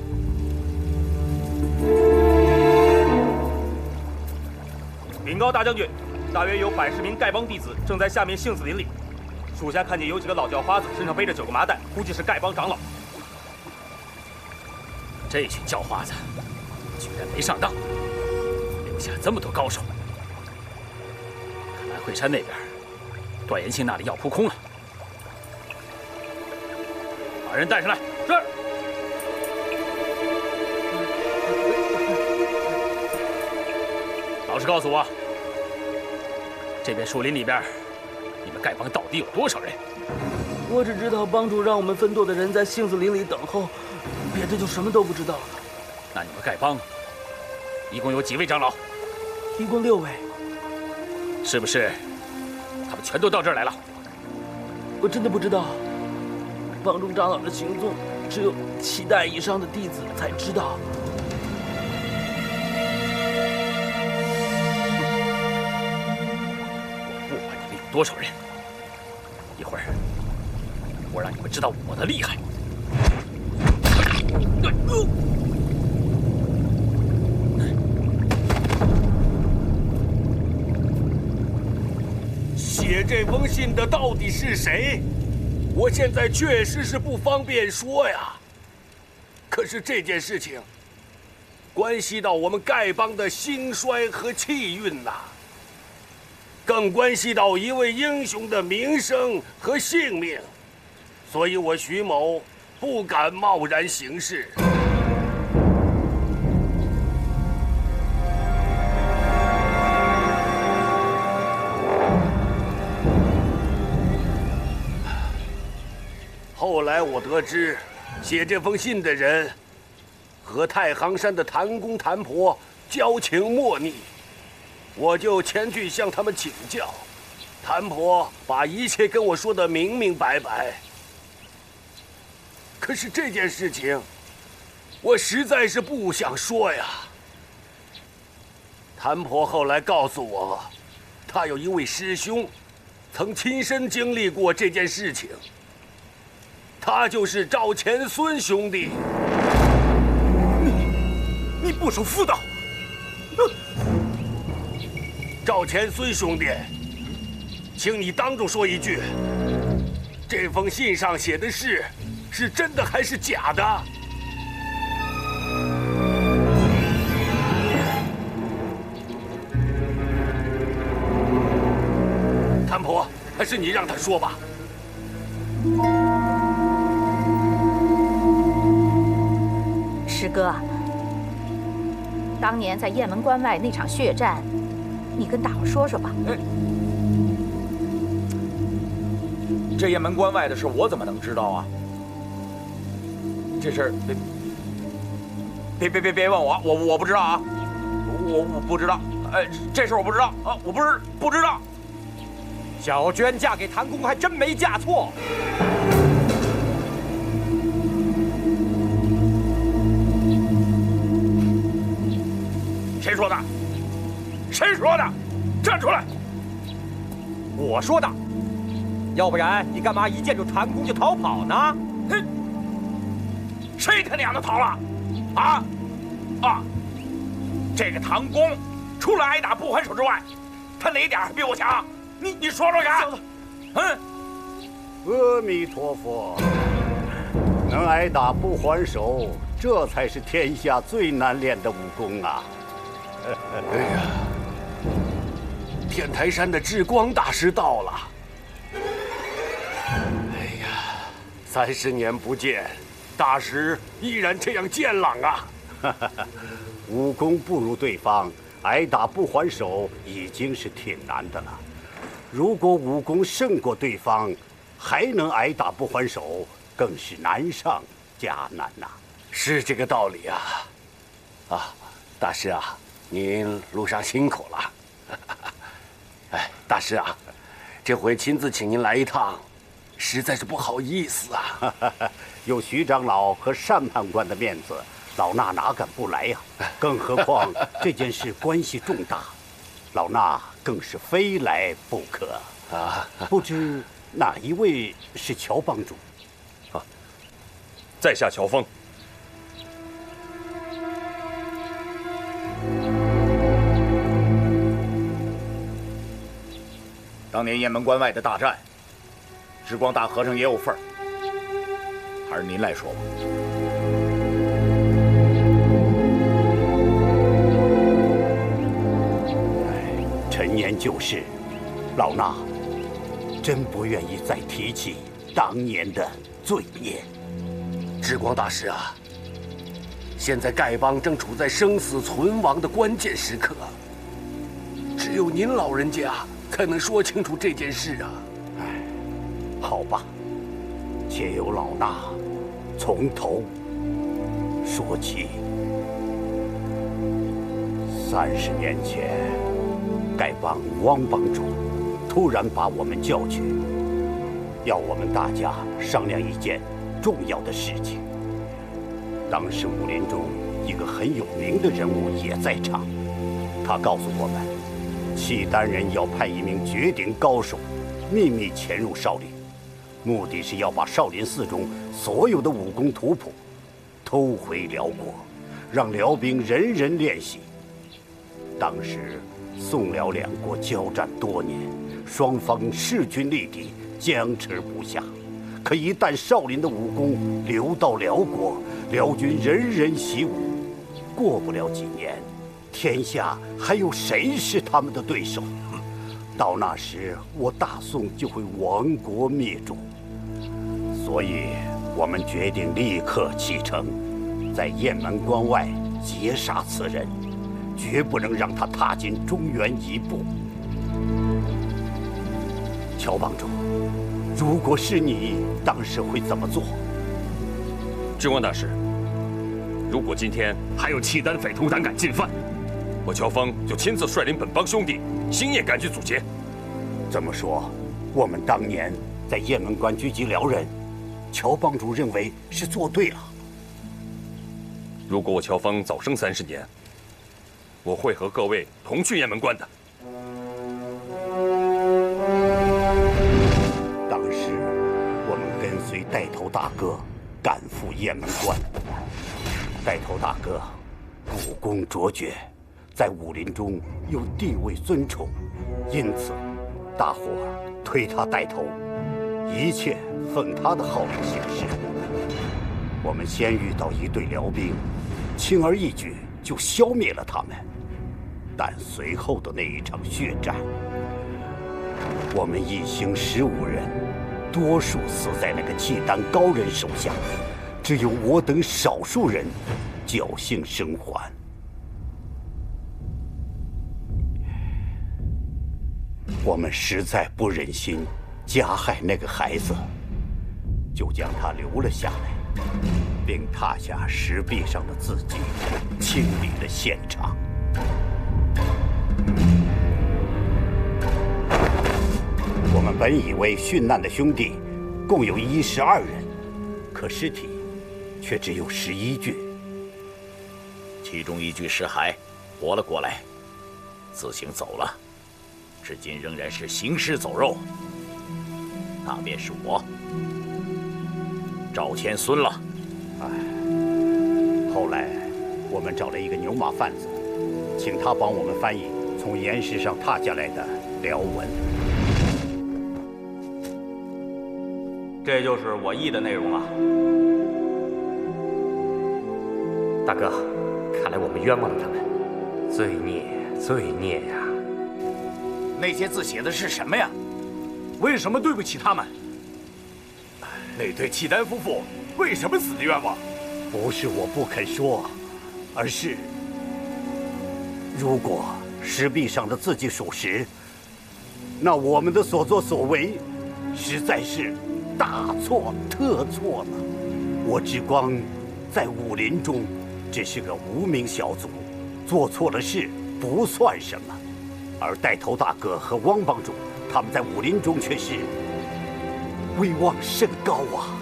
禀告大将军，大约有110名丐帮弟子正在下面杏子林里。属下看见有几个老叫花子身上背着9个麻袋，估计是丐帮长老。这群叫花子居然没上当，留下这么多高手。看来惠山那边段延庆那里药铺空了，把人带上来。是。老实告诉我，这片树林里边，你们丐帮到底有多少人？我只知道帮主让我们分舵的人在杏子林里等候，别的就什么都不知道了。那你们丐帮一共有几位长老？一共6位。是不是他们全都到这儿来了？我真的不知道，帮中长老的行踪只有7代以上的弟子才知道。不管你们有多少人，一会儿我让你们知道我的厉害。写这封信的到底是谁？我现在确实是不方便说呀。可是这件事情关系到我们丐帮的兴衰和气运呐，更关系到一位英雄的名声和性命，所以我徐某不敢贸然行事。后来我得知，写这封信的人和太行山的谭公谭婆交情莫逆，我就前去向他们请教。谭婆把一切跟我说得明明白白。可是这件事情，我实在是不想说呀。谭婆后来告诉我，她有一位师兄，曾亲身经历过这件事情。他就是赵钱孙兄弟。你不守妇道！赵钱孙兄弟，请你当众说一句，这封信上写的是真的还是假的？谭婆，还是你让他说吧。师哥，当年在雁门关外那场血战，你跟大伙说说吧。这雁门关外的事，我怎么能知道啊？这事儿别问我，我不知道啊，我不知道。这事我不知道啊，我不知道。小娟嫁给谭公还真没嫁错。谁说的？谁说的？站出来！我说的。要不然你干嘛一见着谭公就逃跑呢？哼！谁他娘的逃了？这个唐公除了挨打不还手之外，他哪点还比我强？你说说看。阿弥陀佛，能挨打不还手，这才是天下最难练的武功啊！哎呀，天台山的智光大师到了。哎呀，30年不见，大师依然这样健朗啊！武功不如对方，挨打不还手已经是挺难的了。如果武功胜过对方，还能挨打不还手，更是难上加难呐。是这个道理啊！大师啊，您路上辛苦了。哎，大师啊，这回亲自请您来一趟，实在是不好意思啊。有徐长老和单判官的面子，老衲哪敢不来呀？更何况这件事关系重大，老衲更是非来不可啊！不知哪一位是乔帮主？在下乔峰。当年雁门关外的大战，智光大和尚也有份儿，还是您来说吧。陈年旧事，老衲真不愿意再提起当年的罪孽。智光大师啊，现在丐帮正处在生死存亡的关键时刻，只有您老人家才能说清楚这件事啊！好吧，且由老衲从头说起。30年前，丐帮汪帮主突然把我们叫去，要我们大家商量一件重要的事情。当时武林中一个很有名的人物也在场，他告诉我们，契丹人要派一名绝顶高手秘密潜入少林，目的是要把少林寺中所有的武功图谱偷回辽国，让辽兵人人练习。当时宋辽两国交战多年，双方势均力敌，僵持不下。可一旦少林的武功流到辽国，辽军人人习武，过不了几年，天下还有谁是他们的对手？到那时，我大宋就会亡国灭种。所以，我们决定立刻启程，在雁门关外截杀此人，绝不能让他踏进中原一步。乔帮主，如果是你，当时会怎么做？智光大师，如果今天还有契丹匪徒胆敢进犯，我乔峰就亲自率领本帮兄弟星夜赶去阻截。这么说，我们当年在雁门关狙击辽人，乔帮主认为是做对了。如果我乔峰早生30年，我会和各位同去雁门关的。当时我们跟随带头大哥赶赴雁门关，带头大哥武功卓绝，在武林中又地位尊崇，因此大伙儿推他带头，一切奉他的号令行事。我们先遇到一队辽兵，轻而易举就消灭了他们。但随后的那一场血战，我们一行15人，多数死在那个契丹高人手下，只有我等少数人侥幸生还。我们实在不忍心加害那个孩子，就将他留了下来，并踏下石壁上的字迹，清理了现场。我们本以为殉难的兄弟共有12人，可尸体却只有11具，其中1具尸骸活了过来，自行走了，至今仍然是行尸走肉。那便是我，赵千孙了。后来我们找了一个牛马贩子，请他帮我们翻译从岩石上踏下来的辽文。这就是我译的内容啊。大哥，看来我们冤枉了他们，罪孽，罪孽呀！那些字写的是什么呀？为什么对不起他们？那对契丹夫妇为什么死的冤枉？不是我不肯说，而是如果石壁上的字迹属实，那我们的所作所为实在是大错特错了。我智光在武林中只是个无名小卒，做错了事不算什么，而带头大哥和汪帮主他们在武林中却是威望甚高啊。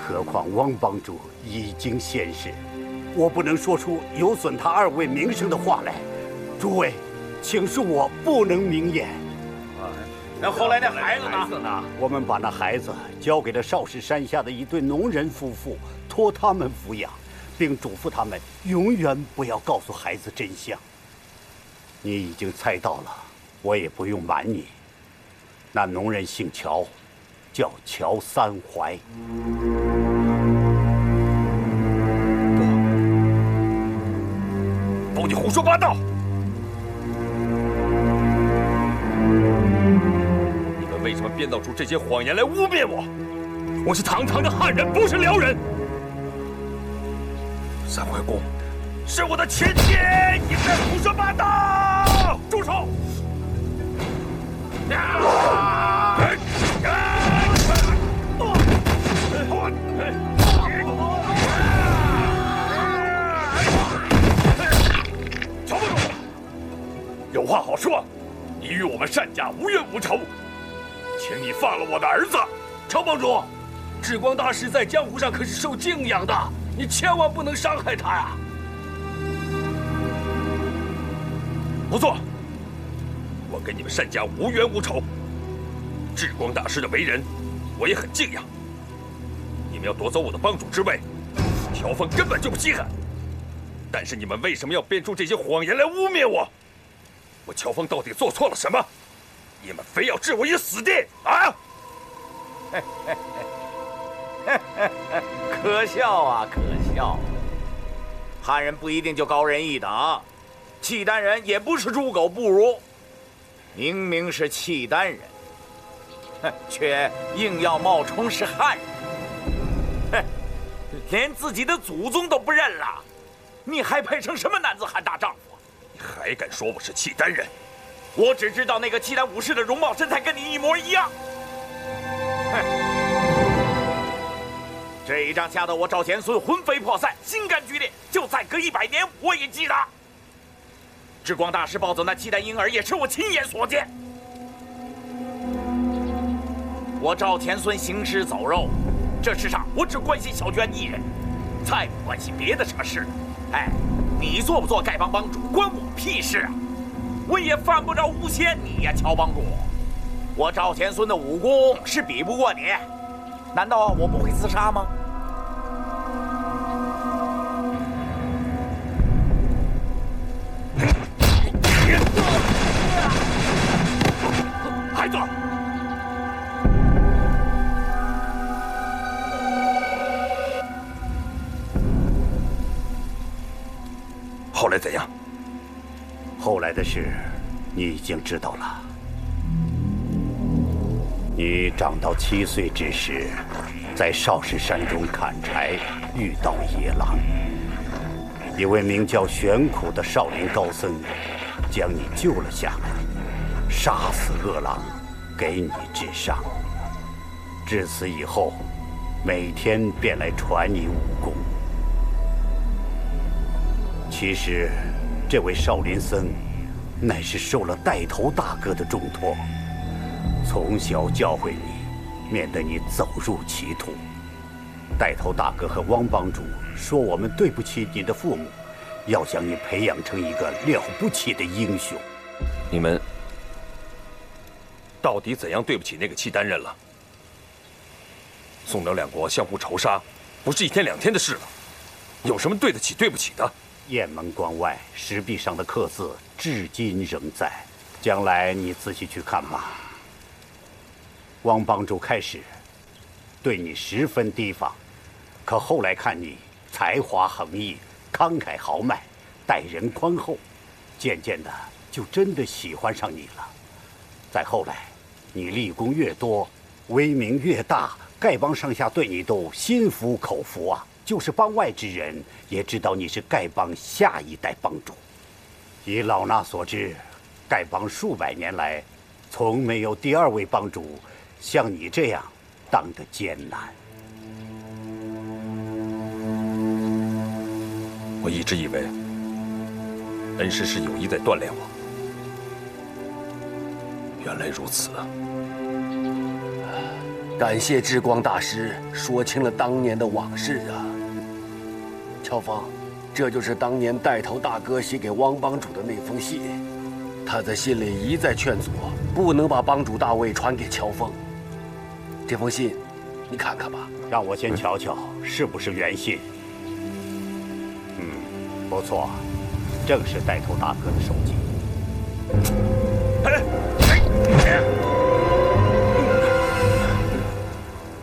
何况汪帮主已经仙逝，我不能说出有损他2位名声的话来。诸位，请恕我不能明言。那后来那孩子呢？我们把那孩子交给了少室山下的一对农人夫妇，托他们抚养，并嘱咐他们永远不要告诉孩子真相。你已经猜到了，我也不用瞒你。那农人姓乔，叫乔三槐。不，你胡说八道！你们为什么编造出这些谎言来污蔑我？我是堂堂的汉人，不是辽人。三槐公是我的亲戚，你别胡说八道！住手！乔帮主，有话好说，你与我们单家无冤无仇，请你放了我的儿子。乔帮主，智光大师在江湖上可是受敬仰的，你千万不能伤害他呀！不错，我跟你们单家无冤无仇。智光大师的为人，我也很敬仰。你们要夺走我的帮主之位，乔峰根本就不稀罕。但是你们为什么要编出这些谎言来污蔑我？我乔峰到底做错了什么？你们非要置我于死地啊！可笑啊，可笑！汉人不一定就高人一等，契丹人也不是猪狗不如。明明是契丹人，却硬要冒充是汉人，连自己的祖宗都不认了，你还配成什么男子汉大丈夫？你还敢说我是契丹人？我只知道那个契丹武士的容貌身材跟你一模一样。这一仗吓得我赵钱孙魂飞魄散，心肝俱裂。就再隔100年，我也记得。智光大师抱走那契丹婴儿，也是我亲眼所见。我赵钱孙行尸走肉，这世上我只关心小娟一人，再不关心别的什么事了。哎，你做不做丐帮帮主，关我屁事啊！我也犯不着诬陷你呀，乔帮主。我赵钱孙的武功是比不过你，难道我不会自杀吗？孩子，后来怎样？后来的事，你已经知道了。你长到7岁之时，在少室山中砍柴，遇到野狼。一位名叫玄苦的少林高僧，将你救了下来，杀死恶狼，给你治伤。至此以后，每天便来传你武功。其实，这位少林僧，乃是受了带头大哥的重托，从小教诲你，免得你走入歧途。带头大哥和汪帮主说我们对不起你的父母，要将你培养成一个了不起的英雄。你们到底怎样对不起那个契丹人了？宋辽两国相互仇杀，不是1天2天的事了，有什么对得起对不起的？雁门关外石壁上的刻字至今仍在，将来你仔细去看吧。汪帮主开始对你十分提防，可后来看你才华横溢，慷慨豪迈，待人宽厚，渐渐的就真的喜欢上你了。再后来，你立功越多，威名越大，丐帮上下对你都心服口服啊。就是帮外之人也知道你是丐帮下一代帮主。以老衲所知，丐帮数百年来，从没有第2位帮主像你这样当得艰难。我一直以为恩师是有意在锻炼我，原来如此啊！感谢智光大师说清了当年的往事啊！乔峰，这就是当年带头大哥写给汪帮主的那封信，他在信里一再劝阻，不能把帮主大位传给乔峰。这封信，你看看吧。让我先瞧瞧是不是原信。不错，正是带头大哥的手迹。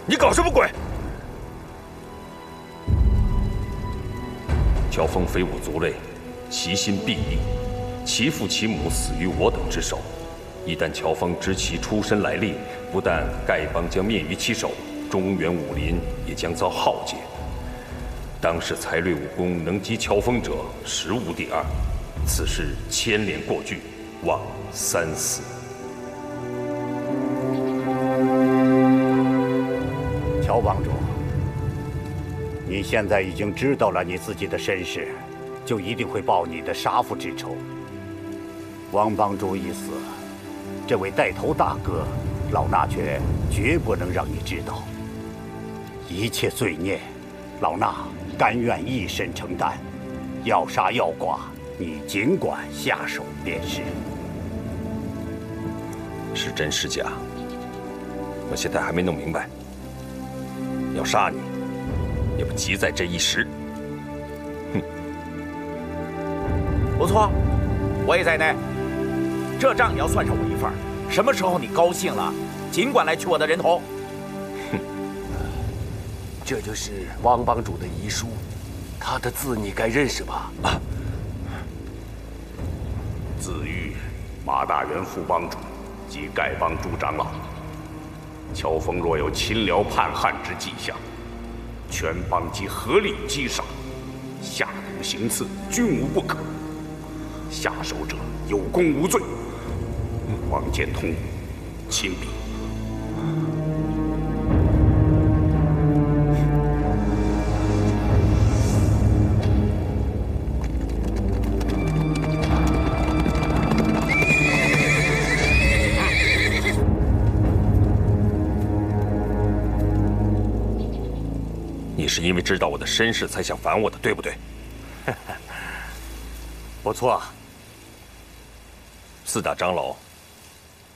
你搞什么鬼？乔峰非我族类，其心必异，其父其母死于我等之手。一旦乔峰知其出身来历，不但丐帮将灭于其手，中原武林也将遭浩劫。当世才略武功能及乔峰者，实无第2。此事牵连过巨，望三思。乔帮主，你现在已经知道了你自己的身世，就一定会报你的杀父之仇。汪帮主已死，这位带头大哥，老衲却绝不能让你知道。一切罪孽，老衲甘愿一身承担。要杀要剐，你尽管下手便是。是真是假，我现在还没弄明白。要杀你，也不急在这一时。哼，不错，我也在内。这账也要算上我一份儿。什么时候你高兴了，尽管来取我的人头。哼，这就是汪帮主的遗书，他的字你该认识吧？啊，自谕马大元副帮主及丐帮诸长老：乔峰若有亲辽叛汉之迹象，全帮即合力击杀，下毒行刺，均无不可。下手者有功无罪。王建通，亲笔。你是因为知道我的身世才想反我的，对不对？不错。四大长老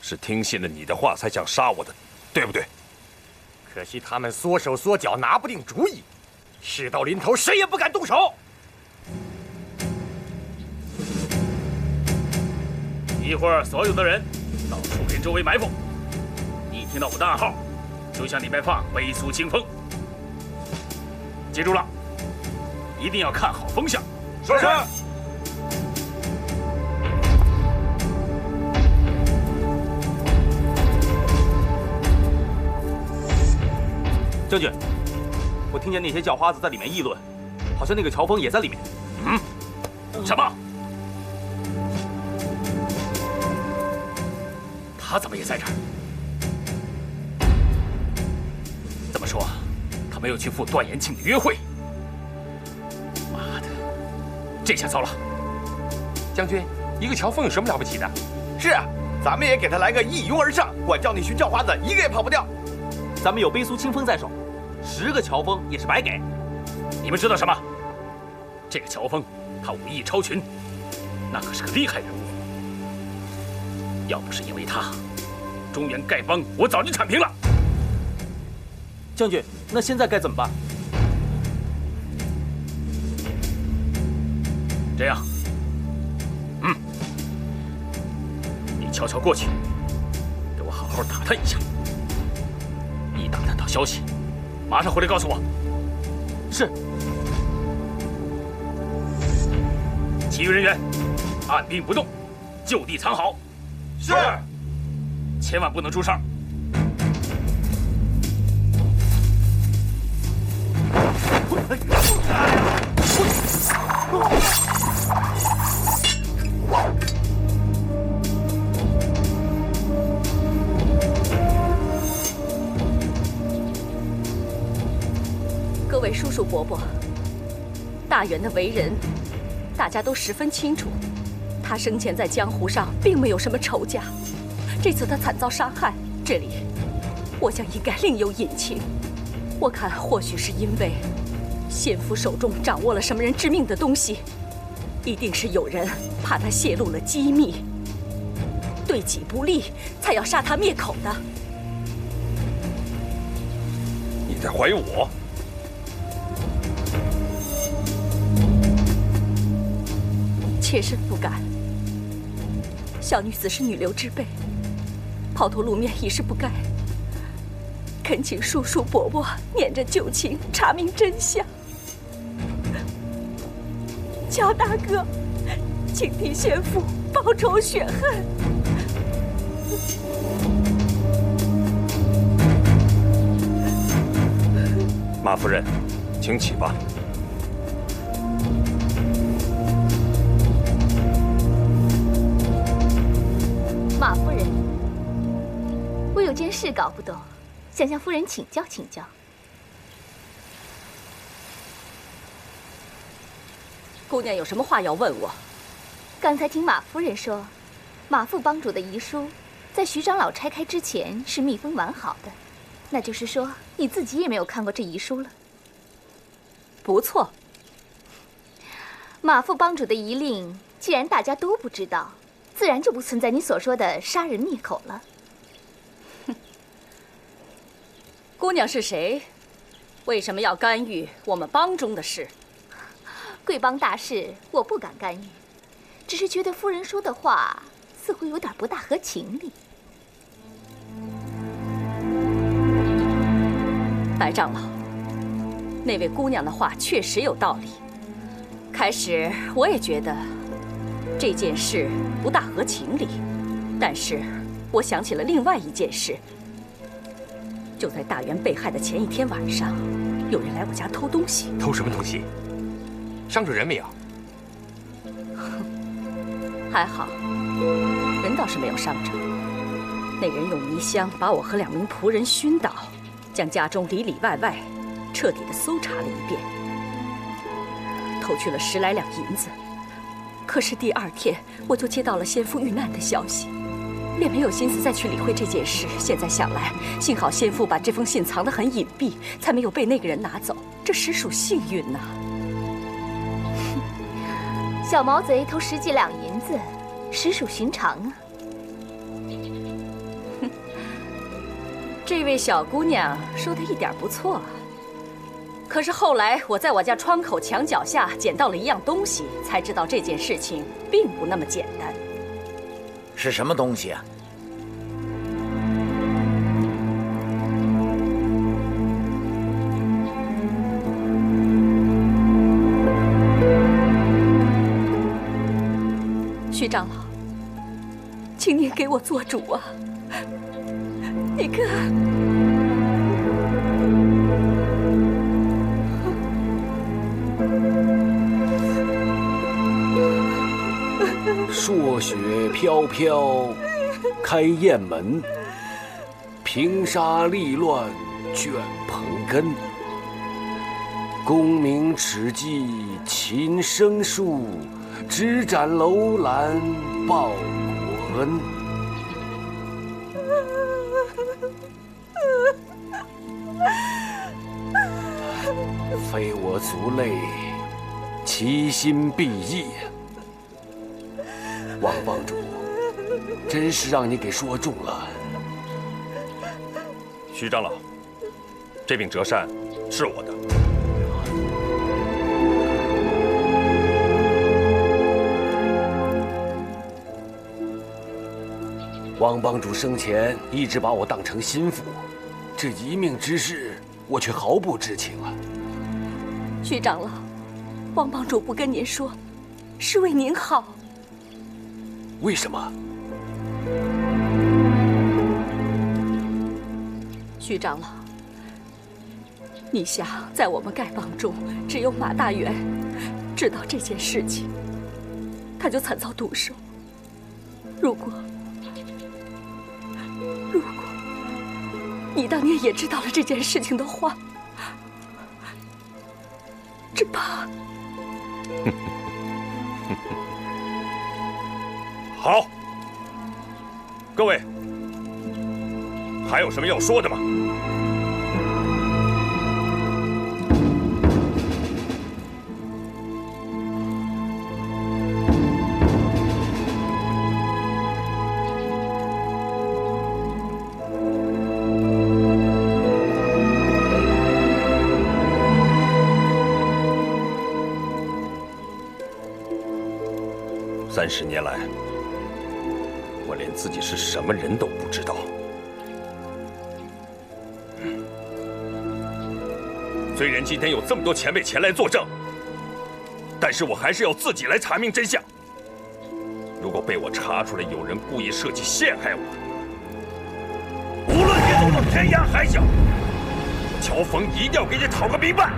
是听信了你的话才想杀我的，对不对？可惜他们缩手缩脚，拿不定主意。事到临头，谁也不敢动手。一会儿，所有的人到树林周围埋伏。一听到我的暗号，就向里面放飞苏清风。记住了，一定要看好风向。是。将军，我听见那些叫花子在里面议论，好像那个乔峰也在里面。嗯？什么？他怎么也在这儿？这么说，他没有去赴段延庆的约会？妈的，这下糟了！将军，一个乔峰有什么了不起的？是啊，咱们也给他来个一拥而上，管教那群叫花子一个也跑不掉。咱们有背苏清风在手，10个乔峰也是白给。你们知道什么？这个乔峰，他武艺超群，那可是个厉害人物。要不是因为他，中原丐帮我早就铲平了。将军，那现在该怎么办？这样，你悄悄过去，给我好好打探一下。一打探到消息，马上回来告诉我。是。其余人员按兵不动，就地藏好。是。千万不能出声。各位叔叔伯伯，大元的为人，大家都十分清楚。他生前在江湖上并没有什么仇家，这次他惨遭杀害，这里我想应该另有隐情。我看或许是因为先夫手中掌握了什么人致命的东西，一定是有人怕他泄露了机密，对己不利，才要杀他灭口的。你在怀疑我？妾身不敢。小女子是女流之辈，抛头露面已是不该。恳请叔叔伯伯念着旧情，查明真相。乔大哥，请替先父报仇雪恨。马夫人，请起吧。马夫人，我有件事搞不懂，想向夫人请教请教。姑娘有什么话要问我？刚才听马夫人说，马副帮主的遗书在徐长老拆开之前是密封完好的，那就是说你自己也没有看过这遗书了。不错。马副帮主的遗令，既然大家都不知道，自然就不存在你所说的杀人灭口了。姑娘是谁？为什么要干预我们帮中的事？贵邦大事，我不敢干预，只是觉得夫人说的话似乎有点不大合情理。白长老，那位姑娘的话确实有道理。开始我也觉得这件事不大合情理，但是我想起了另外一件事。就在大元被害的前一天晚上，有人来我家偷东西。偷什么东西？伤着人没有？还好，人倒是没有伤着。那人用泥箱把我和2名仆人熏倒，将家中里里外外彻底的搜查了一遍，偷去了10来两银子。可是第2天我就接到了先父遇难的消息，便没有心思再去理会这件事。现在想来，幸好先父把这封信藏得很隐蔽，才没有被那个人拿走，这实属幸运呐。小毛贼偷10几两银子，实属寻常啊。这位小姑娘说的一点不错啊。可是后来我在我家窗口墙角下捡到了一样东西，才知道这件事情并不那么简单。是什么东西啊？徐长老，请您给我做主啊！你看，朔雪飘飘，开雁门；平沙立乱，卷蓬根。功名齿迹琴声树，只展楼兰报国恩。非我族类，其心必异。王帮主，真是让你给说中了。徐长老，这柄折扇是我的。王帮主生前一直把我当成心腹，这一命之事，我却毫不知情啊。徐长老，王帮主不跟您说，是为您好。为什么？徐长老，你想，在我们丐帮中，只有马大元知道这件事情，他就惨遭毒手。如果你当年也知道了这件事情的话，只怕……好，各位，还有什么要说的吗？30年来，我连自己是什么人都不知道。虽然今天有这么多前辈前来作证，但是我还是要自己来查明真相。如果被我查出来有人故意设计陷害我，无论你走到天涯海角，乔峰一定要给你讨个明白。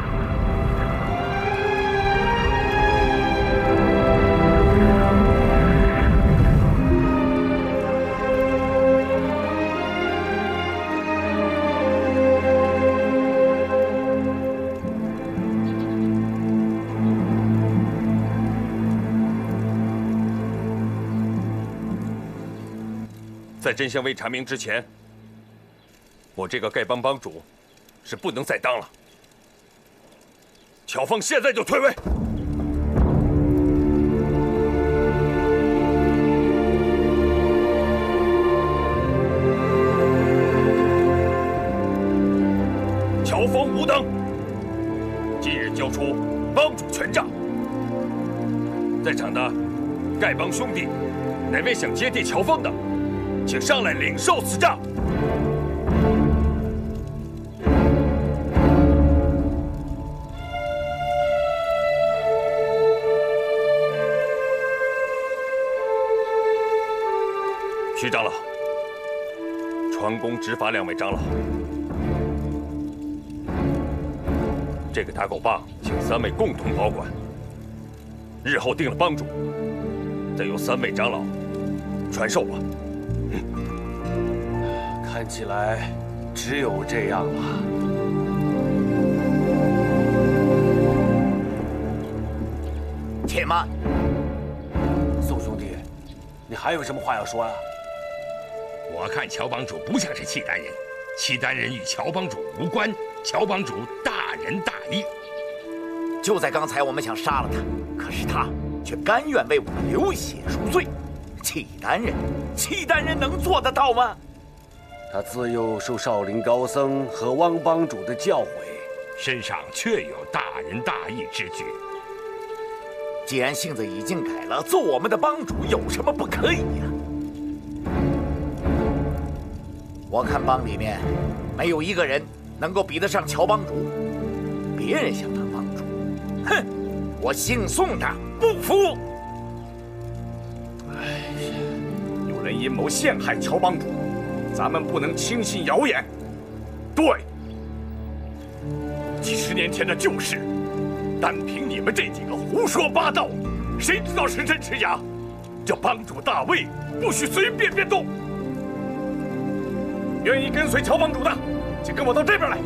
在真相未查明之前，我这个丐帮帮主是不能再当了。乔峰现在就退位。乔峰无等，今日交出帮主权杖。在场的丐帮兄弟，哪位想接替乔峰的，请上来领受此杖。徐长老，传功执法2位长老。这个打狗棒，请3位共同保管。日后定了帮主，再由3位长老传授吧。看起来只有这样了。且慢，宋兄弟，你还有什么话要说呀？我看乔帮主不像是契丹人，契丹人与乔帮主无关，乔帮主大仁大义。就在刚才，我们想杀了他，可是他却甘愿为我们流血赎罪。契丹人能做得到吗？他自幼受少林高僧和汪帮主的教诲，身上确有大仁大义之举。既然性子已经改了，做我们的帮主有什么不可以呀？我看帮里面没有一个人能够比得上乔帮主。别人想当帮主，哼！我姓宋的不服。哎呀，有人阴谋陷害乔帮主，咱们不能轻信谣言。对，几10年前的旧事，单凭你们这几个胡说八道，谁知道是真是假？这帮主大位不许随便变动。愿意跟随乔帮主的，请跟我到这边来。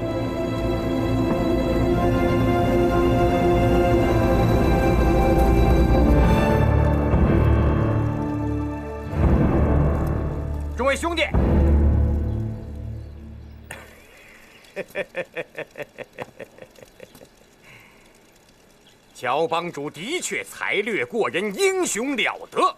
众位兄弟，乔帮主的确才略过人，英雄了得。